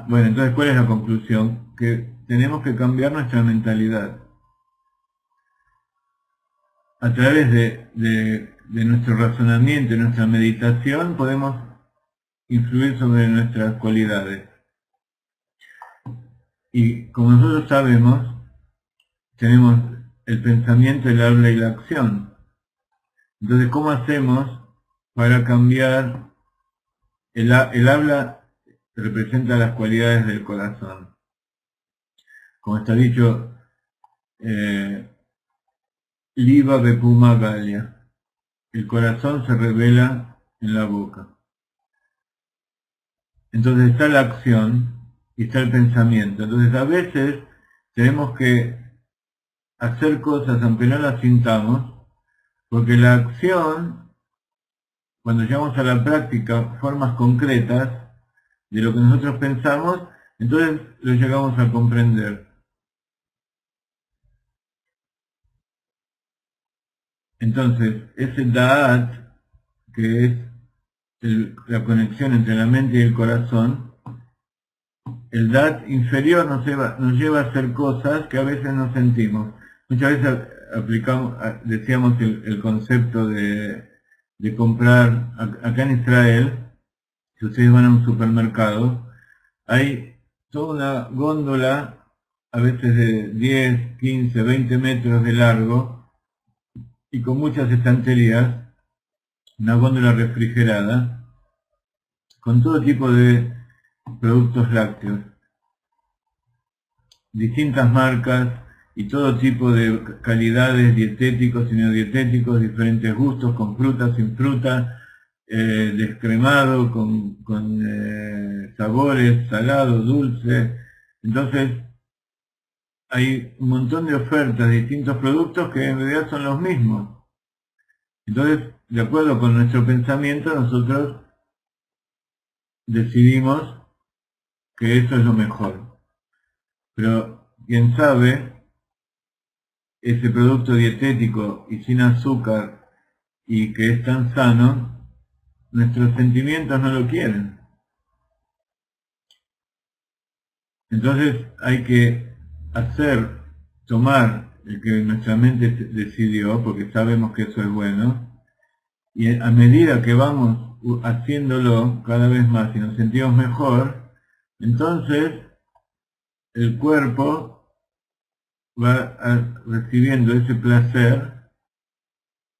Bueno, entonces, ¿cuál es la conclusión? Que tenemos que cambiar nuestra mentalidad. A través de nuestro razonamiento y nuestra meditación podemos influir sobre nuestras cualidades. Y como nosotros sabemos, tenemos el pensamiento, el habla y la acción. Entonces, ¿cómo hacemos para cambiar? El habla representa las cualidades del corazón. Como está dicho, Liba Bepuma Galia. El corazón se revela en la boca. Entonces está la acción y está el pensamiento. Entonces a veces tenemos que hacer cosas aunque no las sintamos, porque la acción, cuando llevamos a la práctica formas concretas de lo que nosotros pensamos, entonces lo llegamos a comprender. Entonces, ese Da'at, que es la conexión entre la mente y el corazón, el Dat inferior nos lleva a hacer cosas que a veces no sentimos. Muchas veces decíamos el concepto de comprar, acá en Israel, si ustedes van a un supermercado, hay toda una góndola, a veces de 10, 15, 20 metros de largo, y con muchas estanterías, una góndola refrigerada, con todo tipo de productos lácteos, distintas marcas y todo tipo de calidades, dietéticos y no dietéticos, diferentes gustos, con fruta, sin fruta, descremado, con sabores, salado, dulce. Entonces hay un montón de ofertas de distintos productos que en realidad son los mismos. Entonces, de acuerdo con nuestro pensamiento, nosotros decidimos que eso es lo mejor. Pero quién sabe, ese producto dietético y sin azúcar y que es tan sano, nuestros sentimientos no lo quieren. Entonces hay que tomar el que nuestra mente decidió, porque sabemos que eso es bueno, y a medida que vamos haciéndolo cada vez más y nos sentimos mejor, entonces el cuerpo va recibiendo ese placer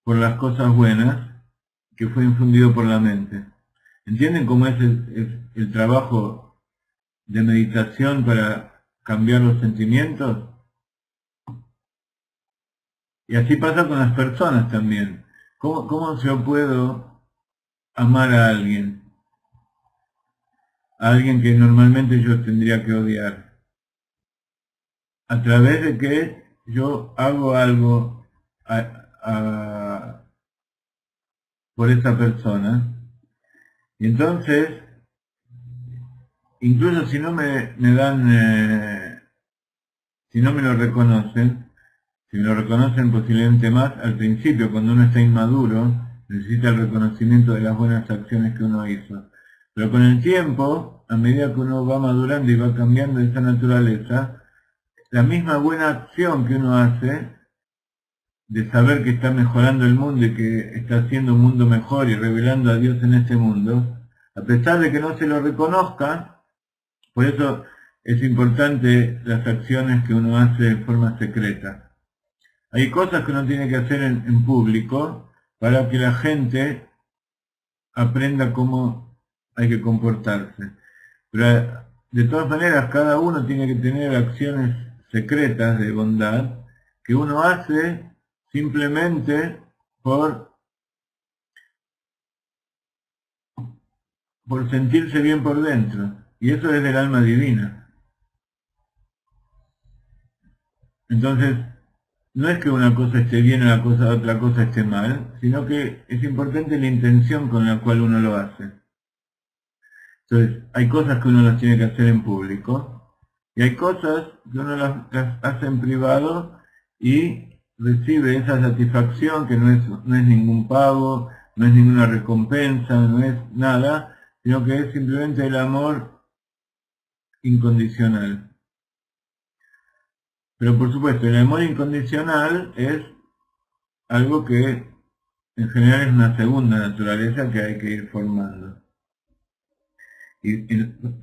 por las cosas buenas que fue infundido por la mente. ¿Entienden cómo es el trabajo de meditación para cambiar los sentimientos? Y así pasa con las personas también. ¿Cómo yo puedo amar a alguien? A alguien que normalmente yo tendría que odiar. A través de que yo hago algo por esa persona. Y entonces, incluso si no me dan, si no me lo reconocen, si me lo reconocen posiblemente más, al principio, cuando uno está inmaduro, necesita el reconocimiento de las buenas acciones que uno hizo. Pero con el tiempo, a medida que uno va madurando y va cambiando esa naturaleza, la misma buena acción que uno hace, de saber que está mejorando el mundo y que está haciendo un mundo mejor y revelando a Dios en este mundo, a pesar de que no se lo reconozca, por eso es importante las acciones que uno hace de forma secreta. Hay cosas que uno tiene que hacer en público para que la gente aprenda cómo hay que comportarse. Pero de todas maneras, cada uno tiene que tener acciones secretas de bondad que uno hace simplemente por sentirse bien por dentro. Y eso es del alma divina. Entonces, no es que una cosa esté bien o otra cosa esté mal, sino que es importante la intención con la cual uno lo hace. Entonces, hay cosas que uno las tiene que hacer en público, y hay cosas que uno las hace en privado y recibe esa satisfacción que no es ningún pago, no es ninguna recompensa, no es nada, sino que es simplemente el amor incondicional. Pero por supuesto, el amor incondicional es algo que en general es una segunda naturaleza que hay que ir formando y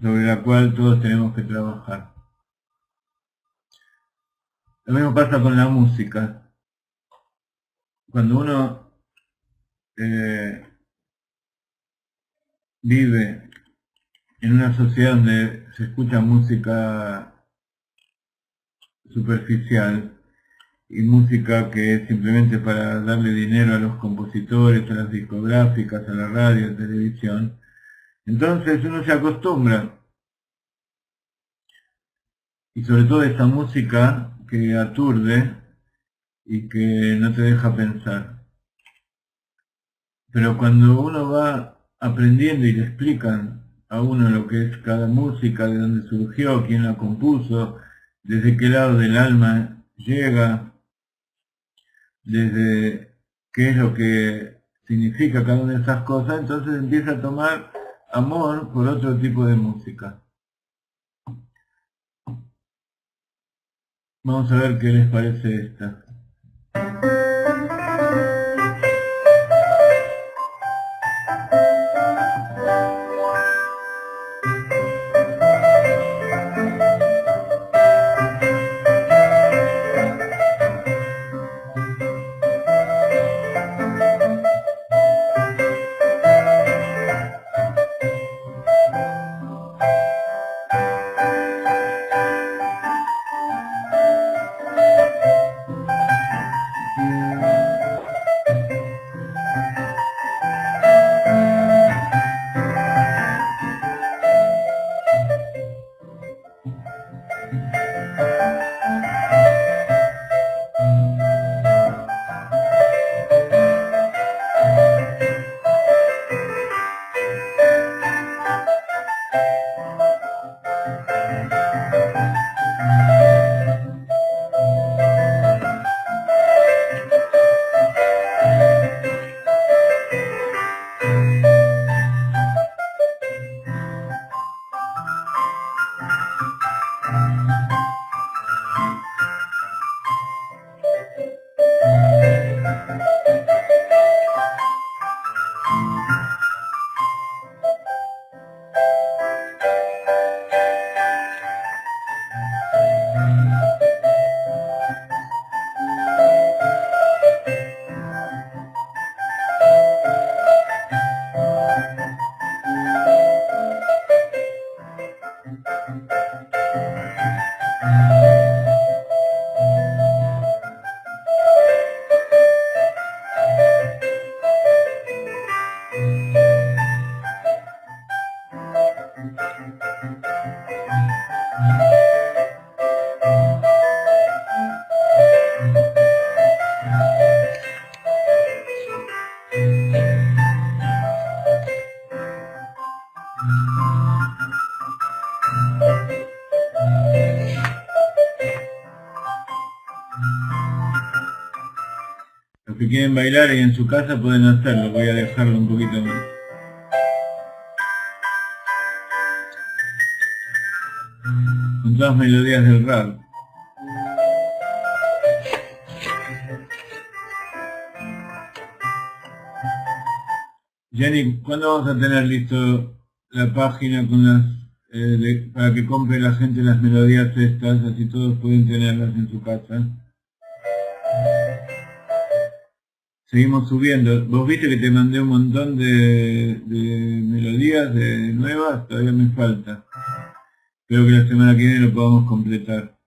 sobre la cual todos tenemos que trabajar. Lo mismo pasa con la música. Cuando uno vive en una sociedad donde se escucha música superficial y música que es simplemente para darle dinero a los compositores, a las discográficas, a la radio, a la televisión, entonces uno se acostumbra. Y sobre todo esa música que aturde y que no te deja pensar. Pero cuando uno va aprendiendo y le explican a uno lo que es cada música, de dónde surgió, quién la compuso, desde qué lado del alma llega, desde qué es lo que significa cada una de esas cosas, entonces empieza a tomar amor por otro tipo de música. Vamos a ver qué les parece esta. Los que quieren bailar y en su casa pueden hacerlo, voy a dejarlo un poquito más. Con todas melodías del rap. Jenny, ¿cuándo vamos a tener listo la página con las para que compre la gente las melodías estas, así todos pueden tenerlas en su casa? Seguimos subiendo. Vos viste que te mandé un montón de melodías nuevas, todavía me falta. Espero que la semana que viene lo podamos completar.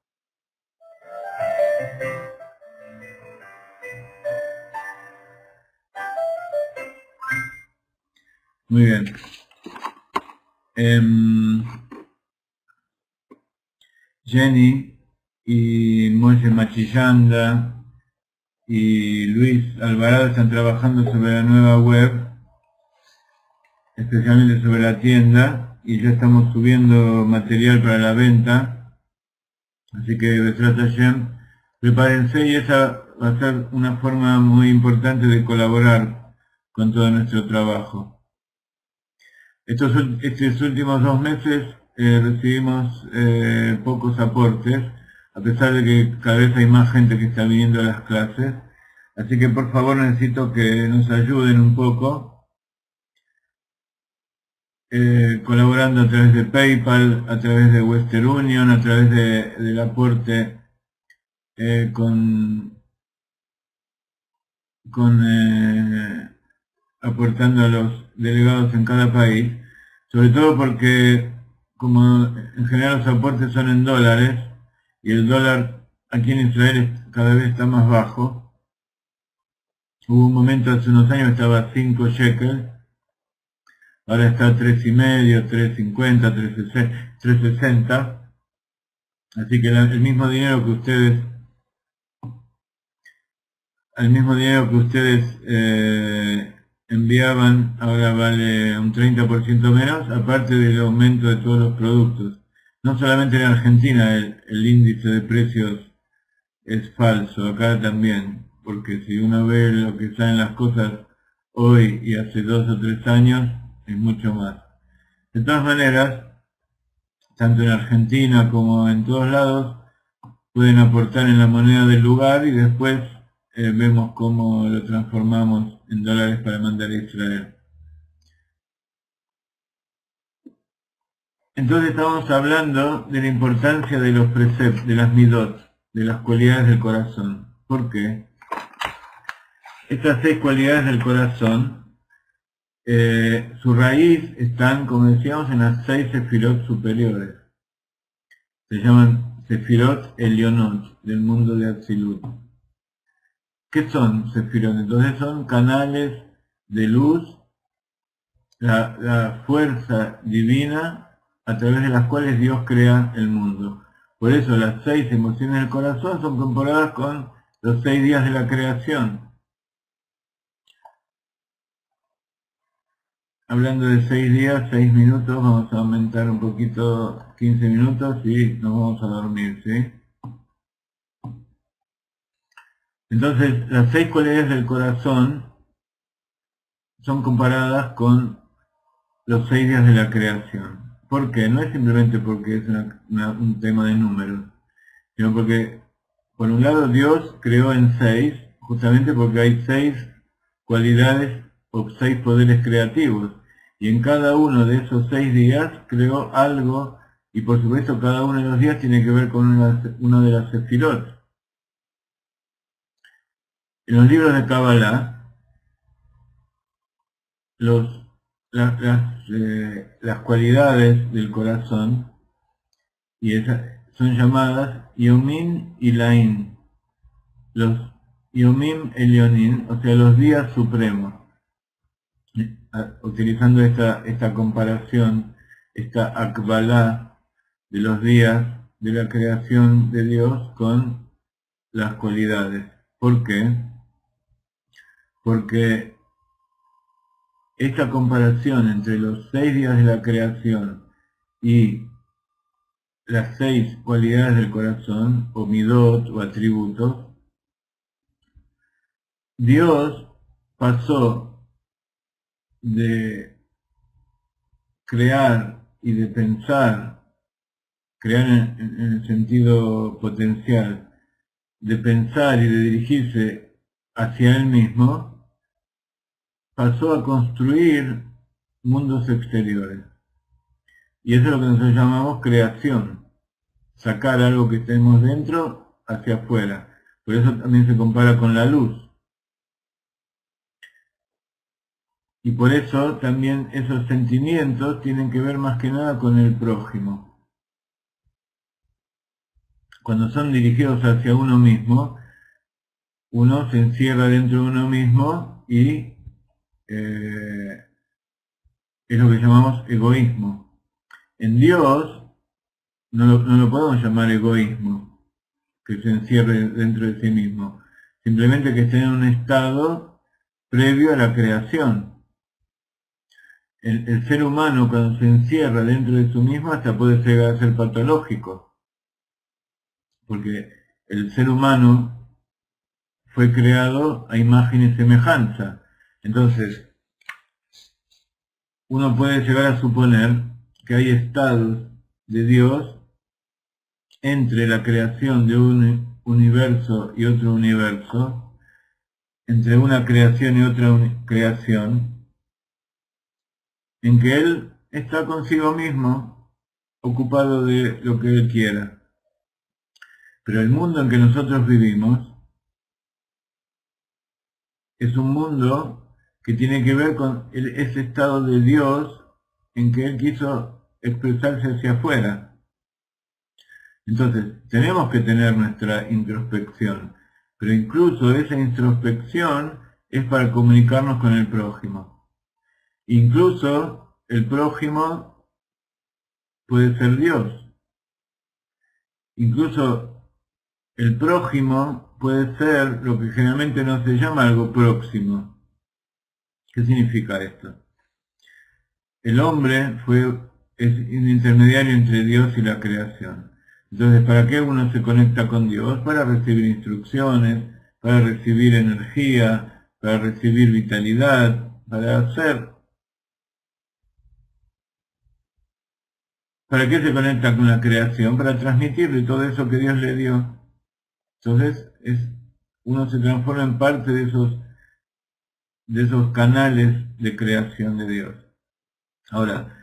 Muy bien. Jenny y Molle Machillanda y Luis Alvarado están trabajando sobre la nueva web, especialmente sobre la tienda, y ya estamos subiendo material para la venta, así que Besrat Hashem, prepárense, y esa va a ser una forma muy importante de colaborar con todo nuestro trabajo. Estos últimos 2 meses recibimos pocos aportes, a pesar de que cada vez hay más gente que está viniendo a las clases, así que por favor necesito que nos ayuden un poco, colaborando a través de PayPal, a través de Western Union, a través del aporte aportando a los delegados en cada país, sobre todo porque como en general los aportes son en dólares y el dólar aquí en Israel cada vez está más bajo. Hubo un momento hace unos años estaba a 5 shekels, ahora está a 3,5, 3,50, 3,60, así que el mismo dinero que ustedes enviaban ahora vale un 30% menos, aparte del aumento de todos los productos. No solamente en Argentina el índice de precios es falso, acá también, porque si uno ve lo que salen las cosas hoy y hace 2 o 3 años es mucho más. De todas maneras, tanto en Argentina como en todos lados, pueden aportar en la moneda del lugar y después vemos cómo lo transformamos en dólares para mandar a Israel. Entonces estamos hablando de la importancia de los preceptos, de las midot, de las cualidades del corazón. ¿Por qué? Estas 6 cualidades del corazón, su raíz están, como decíamos, en las 6 sefirot superiores. Se llaman sefirot elionot, del mundo de Atzilut. ¿Qué son sefirot? Entonces son canales de luz, la fuerza divina a través de las cuales Dios crea el mundo. Por eso las 6 emociones del corazón son comparadas con los 6 días de la creación. Hablando de 6 días, 6 minutos, vamos a aumentar un poquito, 15 minutos y nos vamos a dormir, ¿sí? Entonces, las 6 cualidades del corazón son comparadas con los 6 días de la creación. ¿Por qué? No es simplemente porque es un tema de números, sino porque, por un lado, Dios creó en 6, justamente porque hay 6 cualidades o 6 poderes creativos, y en cada uno de esos 6 días creó algo, y por supuesto cada uno de los días tiene que ver con una de las sefirot. En los libros de Kabbalah, las cualidades del corazón son llamadas Yomim y Laim, los Yomim Elionim, o sea, los días supremos. Utilizando esta comparación, esta akbalá de los días de la creación de Dios con las cualidades. ¿Por qué? Porque esta comparación entre los 6 días de la creación y las 6 cualidades del corazón, o midot, o atributos, Dios pasó de crear y de pensar, crear en el sentido potencial, de pensar y de dirigirse hacia él mismo, pasó a construir mundos exteriores. Y eso es lo que nosotros llamamos creación, sacar algo que tenemos dentro hacia afuera. Por eso también se compara con la luz. Y por eso también esos sentimientos tienen que ver más que nada con el prójimo. Cuando son dirigidos hacia uno mismo, uno se encierra dentro de uno mismo y es lo que llamamos egoísmo. En Dios no lo podemos llamar egoísmo, que se encierre dentro de sí mismo. Simplemente que esté en un estado previo a la creación. El ser humano cuando se encierra dentro de sí mismo hasta puede llegar a ser patológico. Porque el ser humano fue creado a imagen y semejanza. Entonces, uno puede llegar a suponer que hay estados de Dios entre la creación de un universo y otro universo, entre una creación y otra creación, en que Él está consigo mismo, ocupado de lo que Él quiera. Pero el mundo en que nosotros vivimos es un mundo que tiene que ver con ese estado de Dios en que Él quiso expresarse hacia afuera. Entonces, tenemos que tener nuestra introspección, pero incluso esa introspección es para comunicarnos con el prójimo. Incluso el prójimo puede ser Dios. Incluso el prójimo puede ser lo que generalmente no se llama algo próximo. ¿Qué significa esto? El hombre es un intermediario entre Dios y la creación. Entonces, ¿para qué uno se conecta con Dios? Para recibir instrucciones, para recibir energía, para recibir vitalidad, para hacer. ¿Para qué se conecta con la creación? Para transmitirle todo eso que Dios le dio. Entonces, uno se transforma en parte de esos canales de creación de Dios. Ahora,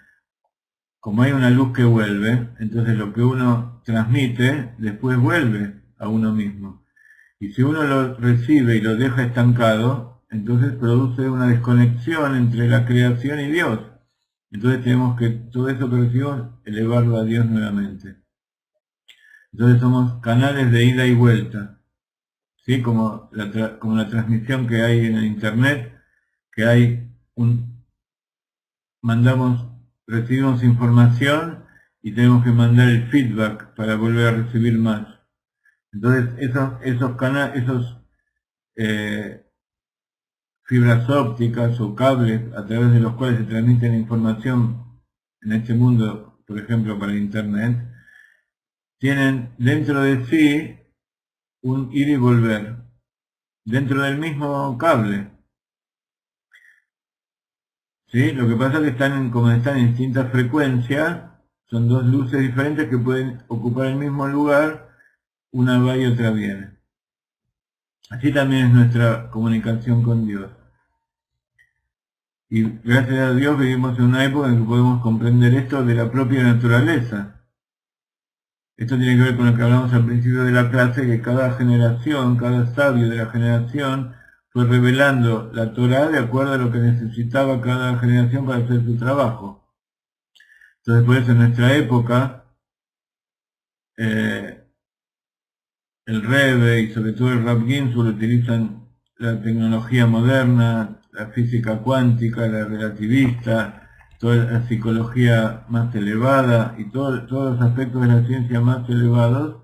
como hay una luz que vuelve, entonces lo que uno transmite después vuelve a uno mismo. Y si uno lo recibe y lo deja estancado, entonces produce una desconexión entre la creación y Dios. Entonces tenemos que todo eso que recibimos elevarlo a Dios nuevamente. Entonces somos canales de ida y vuelta, ¿sí? Como la transmisión que hay en el internet, que hay recibimos información y tenemos que mandar el feedback para volver a recibir más. Entonces esos fibras ópticas o cables a través de los cuales se transmite la información en este mundo, por ejemplo para internet, tienen dentro de sí un ir y volver, dentro del mismo cable. ¿Sí? Lo que pasa es que como están en distintas frecuencias, son dos luces diferentes que pueden ocupar el mismo lugar, una va y otra viene. Así también es nuestra comunicación con Dios. Y gracias a Dios vivimos en una época en que podemos comprender esto de la propia naturaleza. Esto tiene que ver con lo que hablamos al principio de la clase, que cada generación, cada sabio de la generación fue revelando la Torá de acuerdo a lo que necesitaba cada generación para hacer su trabajo. Entonces por eso en nuestra época, el Rebbe y sobre todo el Rav Ginsburg utilizan la tecnología moderna, la física cuántica, la relativista, toda la psicología más elevada y todos los aspectos de la ciencia más elevados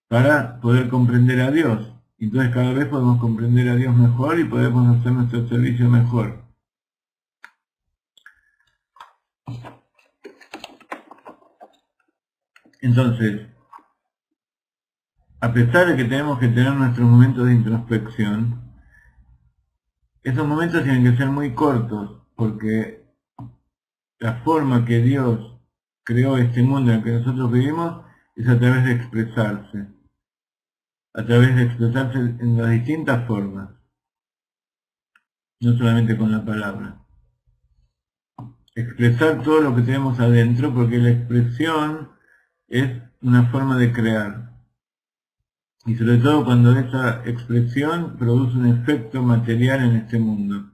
para poder comprender a Dios. Entonces cada vez podemos comprender a Dios mejor y podemos hacer nuestro servicio mejor. Entonces, a pesar de que tenemos que tener nuestros momentos de introspección, esos momentos tienen que ser muy cortos, porque la forma que Dios creó este mundo en el que nosotros vivimos es a través de expresarse. A través de expresarse en las distintas formas, no solamente con la palabra. Expresar todo lo que tenemos adentro, porque la expresión es una forma de crear. Y sobre todo cuando esa expresión produce un efecto material en este mundo.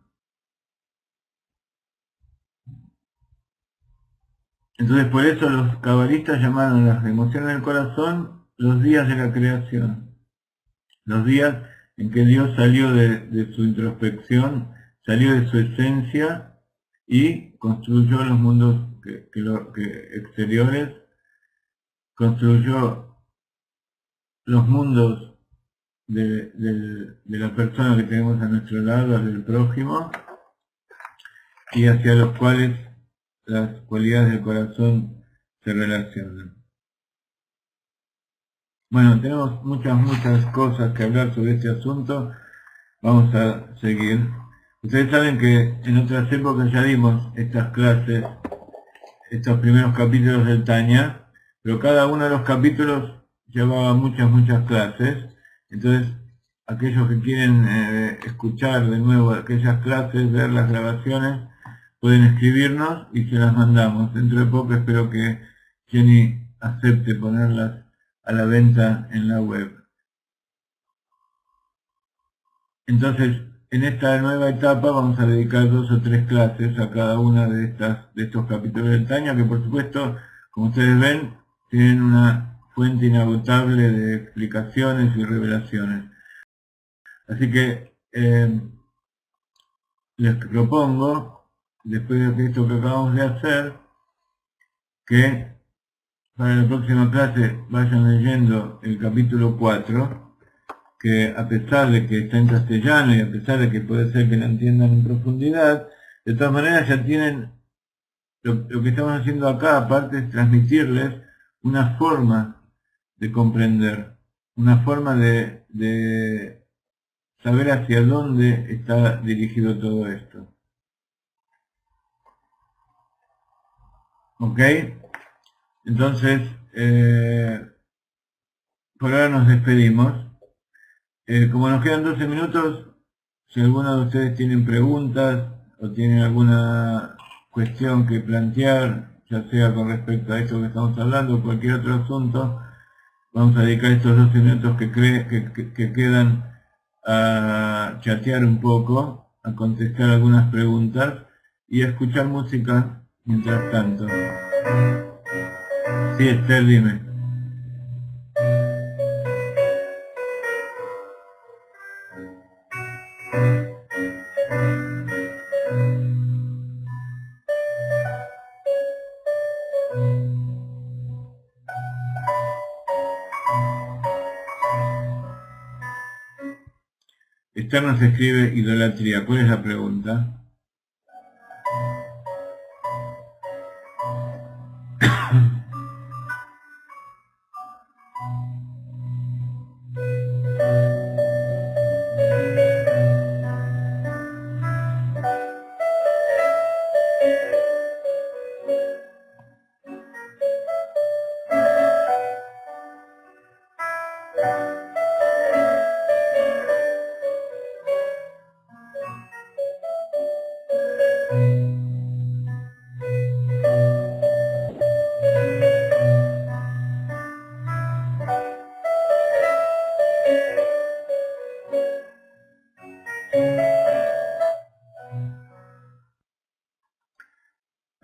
Entonces por eso los cabalistas llamaron las emociones del corazón los días de la creación. Los días en que Dios salió de su introspección, salió de su esencia y construyó los mundos exteriores, construyó los mundos de la persona que tenemos a nuestro lado, del prójimo, y hacia los cuales las cualidades del corazón se relacionan. Bueno, tenemos muchas cosas que hablar sobre este asunto. Vamos a seguir. Ustedes saben que en otras épocas ya dimos estas clases, estos primeros capítulos del Tanya, pero cada uno de los capítulos llevaba muchas clases. Entonces, aquellos que quieren escuchar de nuevo aquellas clases, ver las grabaciones, pueden escribirnos y se las mandamos. Dentro de poco espero que Jenny acepte ponerlas a la venta en la web. Entonces, en esta nueva etapa vamos a dedicar 2 o 3 clases a cada una de estos capítulos del Tanya, que por supuesto, como ustedes ven, tienen una fuente inagotable de explicaciones y revelaciones. Así que les propongo, después de esto que acabamos de hacer, que para la próxima clase vayan leyendo el capítulo 4, que a pesar de que está en castellano y a pesar de que puede ser que la entiendan en profundidad, de todas maneras ya tienen, lo que estamos haciendo acá aparte es transmitirles una forma de comprender, una forma de saber hacia dónde está dirigido todo esto. ¿Ok? Entonces, por ahora nos despedimos. Como nos quedan 12 minutos, si alguno de ustedes tienen preguntas o tienen alguna cuestión que plantear, ya sea con respecto a esto que estamos hablando o cualquier otro asunto, vamos a dedicar estos 12 minutos que quedan a chatear un poco, a contestar algunas preguntas y a escuchar música mientras tanto. Sí, Esther, dime. Esther nos escribe idolatría. ¿Cuál es la pregunta?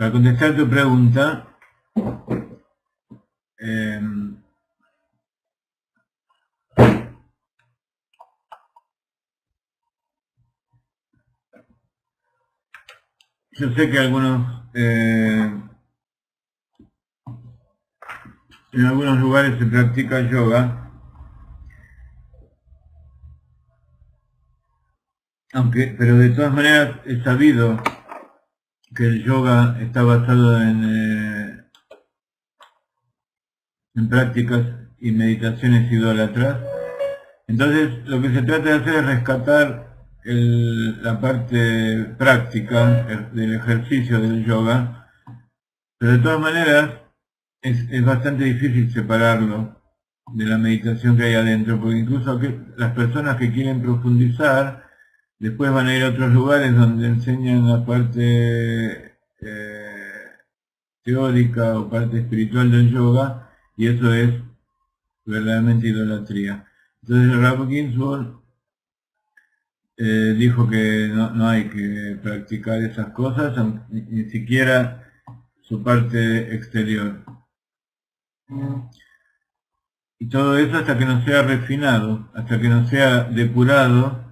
Para contestar tu pregunta, yo sé que en algunos lugares se practica yoga, pero de todas maneras he sabido que el yoga está basado en prácticas y meditaciones idólatras. Entonces lo que se trata de hacer es rescatar la parte práctica del ejercicio del yoga, pero de todas maneras es bastante difícil separarlo de la meditación que hay adentro, porque incluso las personas que quieren profundizar después van a ir a otros lugares donde enseñan la parte teórica o parte espiritual del yoga, y eso es verdaderamente idolatría. Entonces el Rav Ginsburg dijo que no hay que practicar esas cosas, ni siquiera su parte exterior. Y todo eso hasta que no sea refinado, hasta que no sea depurado,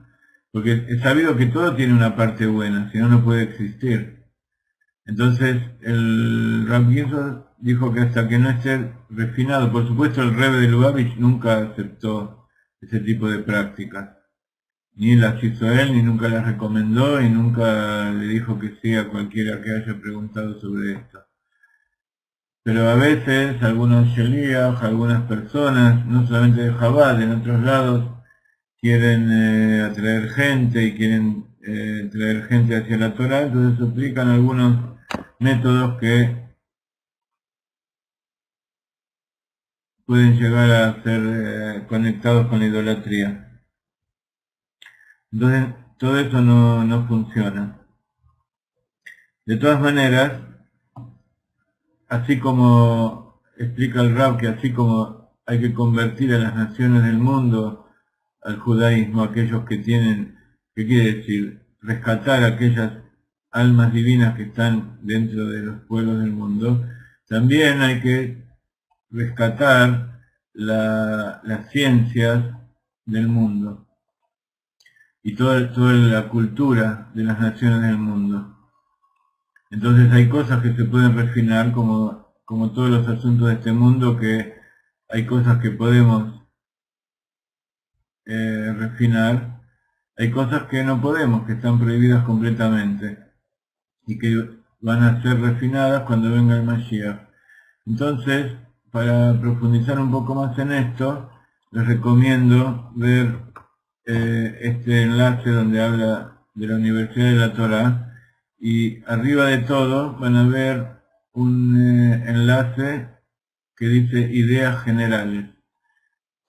porque es sabido que todo tiene una parte buena, si no, no puede existir. Entonces el Rav Ginsburg dijo que hasta que no esté refinado, por supuesto el Rebbe de Lubavitch nunca aceptó ese tipo de prácticas, ni las hizo él, ni nunca las recomendó, y nunca le dijo que sí a cualquiera que haya preguntado sobre esto. Pero a veces algunos sheliach, algunas personas, no solamente de Chabad, en otros lados, quieren atraer gente y quieren traer gente hacia la Torah, entonces aplican algunos métodos que pueden llegar a ser conectados con la idolatría. Entonces todo eso no funciona. De todas maneras, así como explica el Rab, que así como hay que convertir a las naciones del mundo al judaísmo, aquellos que tienen, ¿qué quiere decir? Rescatar a aquellas almas divinas que están dentro de los pueblos del mundo, también hay que rescatar las ciencias del mundo y toda la cultura de las naciones del mundo. Entonces hay cosas que se pueden refinar, como todos los asuntos de este mundo, que hay cosas que podemos refinar, hay cosas que no podemos, que están prohibidas completamente y que van a ser refinadas cuando venga el Mashiach. Entonces, para profundizar un poco más en esto, les recomiendo ver este enlace donde habla de la Universidad de la Torá, y arriba de todo van a ver un enlace que dice ideas generales.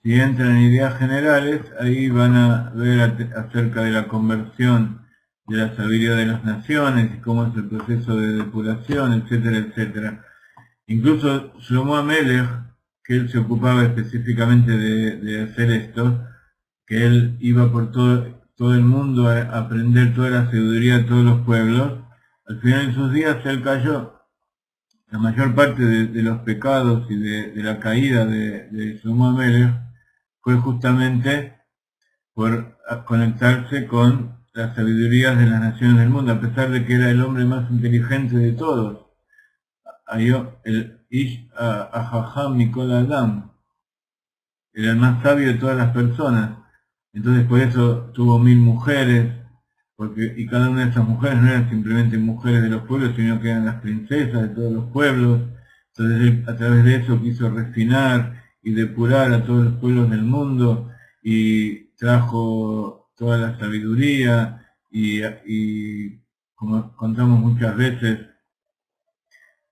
Si entran en ideas generales, ahí van a ver acerca de la conversión de la sabiduría de las naciones y cómo es el proceso de depuración, etcétera, etcétera. Incluso Shlomo Amelech, que él se ocupaba específicamente de hacer esto, que él iba por todo el mundo a aprender toda la sabiduría de todos los pueblos, al final de sus días él cayó. La mayor parte de los pecados y de la caída de Shlomo Amelech fue justamente por conectarse con las sabidurías de las naciones del mundo, a pesar de que era el hombre más inteligente de todos. El Ish Ahajam Mikol Adam, era el más sabio de todas las personas. Entonces por eso tuvo 1000 mujeres, y cada una de esas mujeres no eran simplemente mujeres de los pueblos, sino que eran las princesas de todos los pueblos. Entonces él, a través de eso quiso refinar y depurar a todos los pueblos del mundo, y trajo toda la sabiduría, y como contamos muchas veces,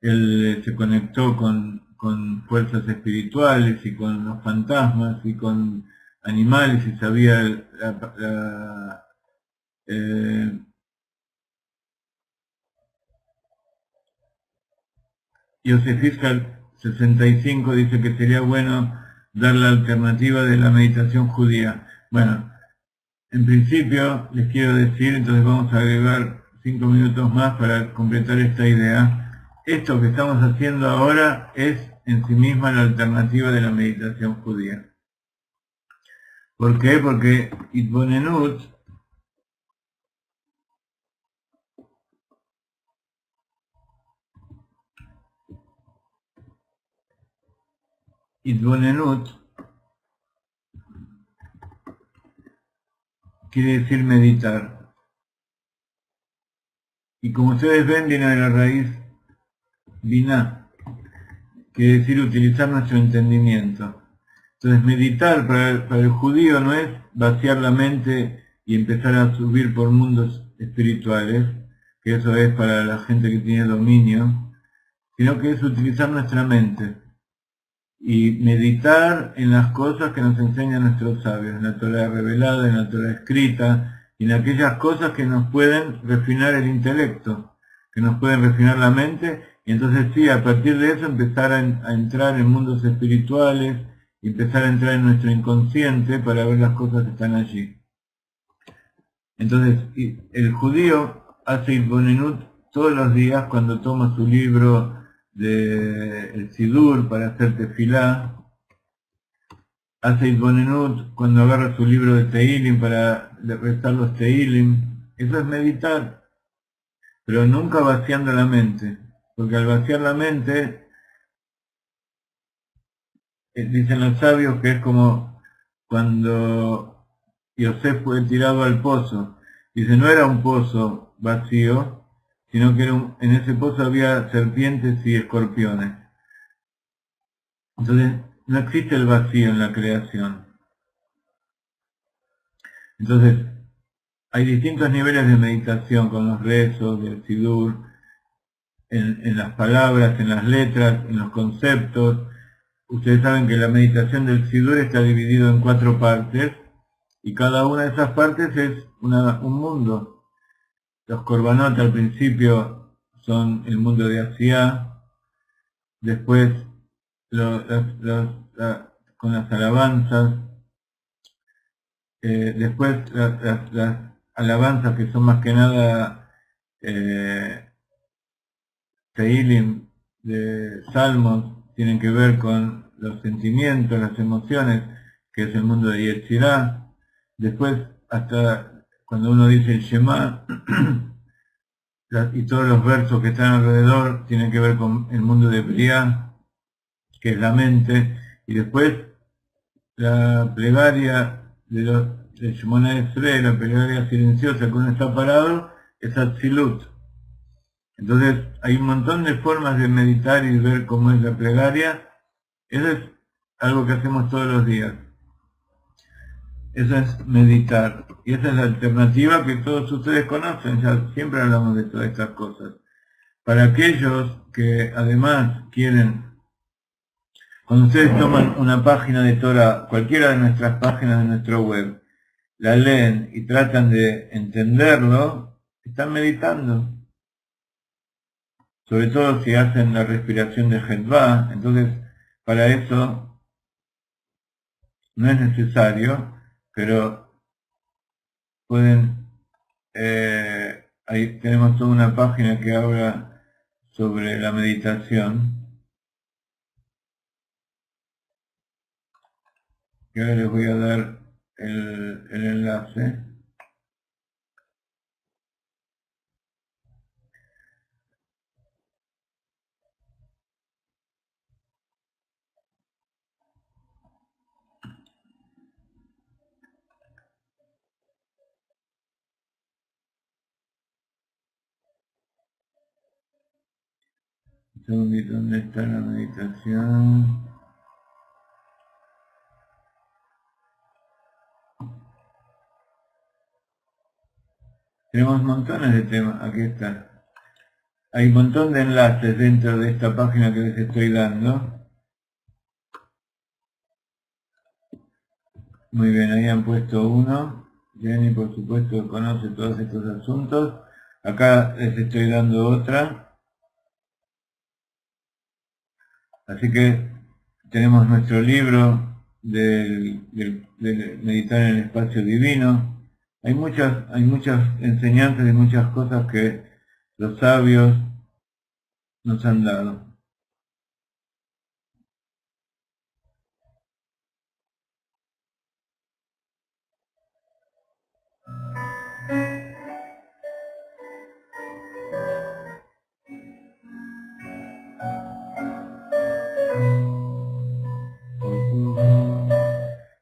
él se conectó con fuerzas espirituales y con los fantasmas y con animales, y sabía Yosef Iskal 65 dice que sería bueno dar la alternativa de la meditación judía. Bueno, en principio les quiero decir, entonces vamos a agregar 5 minutos más para completar esta idea. Esto que estamos haciendo ahora es en sí misma la alternativa de la meditación judía. ¿Por qué? Porque Itbonenut quiere decir meditar. Y como ustedes ven, viene de la raíz Binah, quiere decir utilizar nuestro entendimiento. Entonces meditar para el judío no es vaciar la mente y empezar a subir por mundos espirituales, que eso es para la gente que tiene dominio, sino que es utilizar nuestra mente y meditar en las cosas que nos enseñan nuestros sabios, en la Torá revelada, en la Torá escrita, y en aquellas cosas que nos pueden refinar el intelecto, que nos pueden refinar la mente, y entonces sí, a partir de eso empezar a entrar en mundos espirituales, y empezar a entrar en nuestro inconsciente para ver las cosas que están allí. Entonces, el judío hace Itbonenut todos los días cuando toma su libro el Sidur para hacer tefilá, hace Itbonenut cuando agarra su libro de Teilim para rezar los Teilim. Eso es meditar, pero nunca vaciando la mente, porque al vaciar la mente, dicen los sabios que es como cuando Yosef fue tirado al pozo. Dice, no era un pozo vacío, sino que en ese pozo había serpientes y escorpiones. Entonces, no existe el vacío en la creación. Entonces, hay distintos niveles de meditación con los rezos, del sidur, en las palabras, en las letras, en los conceptos. Ustedes saben que la meditación del sidur está dividido en 4 partes, y cada una de esas partes es un mundo. Los korbanot al principio son el mundo de Asiá, después con las alabanzas, después las alabanzas que son más que nada Teilim de salmos, tienen que ver con los sentimientos, las emociones, que es el mundo de Yetzirah. Después, hasta cuando uno dice el Shema, y todos los versos que están alrededor tienen que ver con el mundo de Briah, que es la mente, y después la plegaria de Shemona Esrei, la plegaria silenciosa que uno está parado, es Atzilut. Entonces hay un montón de formas de meditar y ver cómo es la plegaria. Eso es algo que hacemos todos los días. Eso es meditar. Y esa es la alternativa que todos ustedes conocen, ya siempre hablamos de todas estas cosas. Para aquellos que además quieren, cuando ustedes toman una página de Torah, cualquiera de nuestras páginas de nuestro web, la leen y tratan de entenderlo, están meditando. Sobre todo si hacen la respiración de Hedva, entonces para eso no es necesario, pero pueden, ahí tenemos toda una página que habla sobre la meditación, que ahora les voy a dar el enlace. Un segundito, ¿dónde está la meditación? Tenemos montones de temas, aquí está. Hay un montón de enlaces dentro de esta página que les estoy dando. Muy bien, ahí han puesto uno. Jenny, por supuesto, conoce todos estos asuntos. Acá les estoy dando otra. Así que tenemos nuestro libro de meditar en el espacio divino. Hay muchas enseñanzas y muchas cosas que los sabios nos han dado.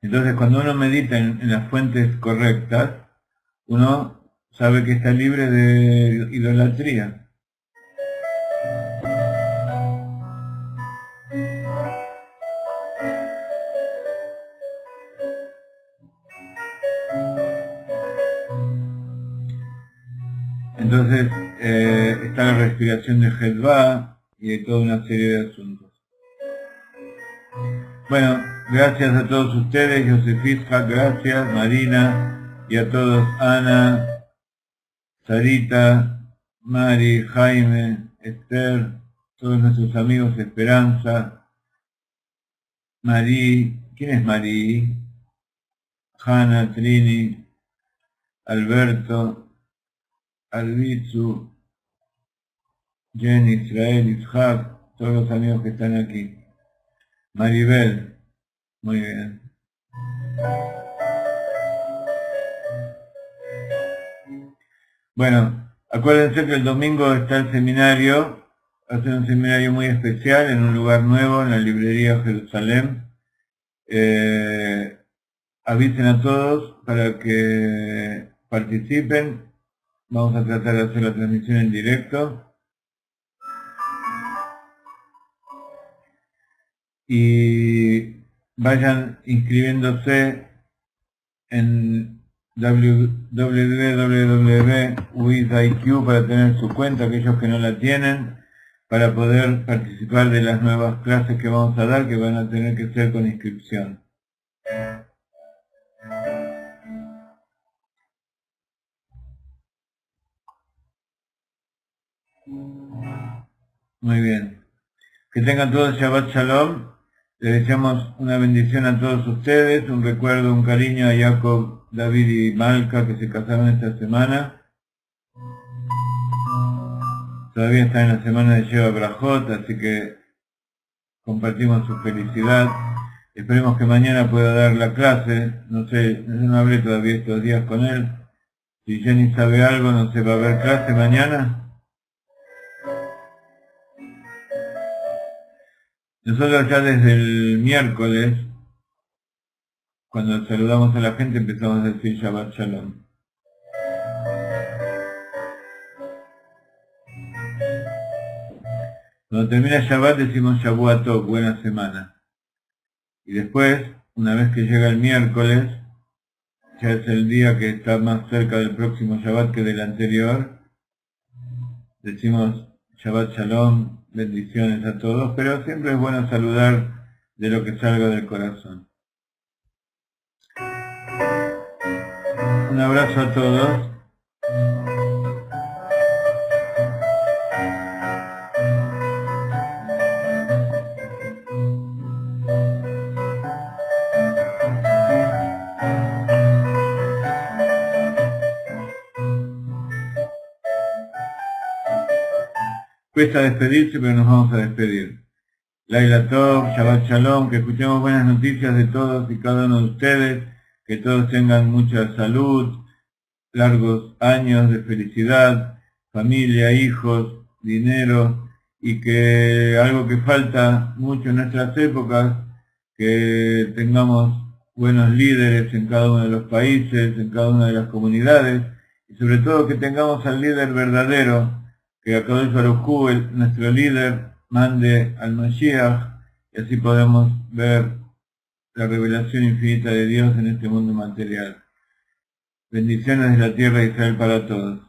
Entonces, cuando uno medita en las fuentes correctas, uno sabe que está libre de idolatría. Entonces está la respiración de Hedva y de toda una serie de asuntos. Bueno, gracias a todos ustedes, Josefisca, gracias, Marina, y a todos, Ana, Sarita, Mari, Jaime, Esther, todos nuestros amigos, Esperanza, Marí, ¿quién es Marí? Hanna, Trini, Alberto, Albitsu, Jenny, Israel, Ishak, todos los amigos que están aquí. Maribel, muy bien. Bueno, acuérdense que el domingo está el seminario, va a ser un seminario muy especial en un lugar nuevo, en la librería Jerusalén. Avisen a todos para que participen. Vamos a tratar de hacer la transmisión en directo. Y vayan inscribiéndose en www.wiziq para tener su cuenta, aquellos que no la tienen, para poder participar de las nuevas clases que vamos a dar, que van a tener que ser con inscripción. Muy bien. Que tengan todos Shabbat Shalom. Les deseamos una bendición a todos ustedes, un recuerdo, un cariño a Jacob, David y Malca que se casaron esta semana. Todavía están en la semana de Sheva Brajot, así que compartimos su felicidad. Esperemos que mañana pueda dar la clase. No sé, no hablé todavía estos días con él. Si Jenny sabe algo, no sé, ¿va a haber clase mañana? Nosotros ya desde el miércoles, cuando saludamos a la gente, empezamos a decir Shabbat Shalom. Cuando termina Shabbat decimos Shavuot Tov, buena semana. Y después, una vez que llega el miércoles, ya es el día que está más cerca del próximo Shabbat que del anterior. Decimos Shabbat Shalom, bendiciones a todos, pero siempre es bueno saludar de lo que salga del corazón. Un abrazo a todos. Cuesta despedirse, pero nos vamos a despedir. Laila Tov, Shabbat Shalom, que escuchemos buenas noticias de todos y cada uno de ustedes, que todos tengan mucha salud, largos años de felicidad, familia, hijos, dinero, y que algo que falta mucho en nuestras épocas, que tengamos buenos líderes en cada uno de los países, en cada una de las comunidades, y sobre todo que tengamos al líder verdadero, que Akadosh Baruj Hu, nuestro líder, mande al Mashiach, y así podemos ver la revelación infinita de Dios en este mundo material. Bendiciones de la tierra de Israel para todos.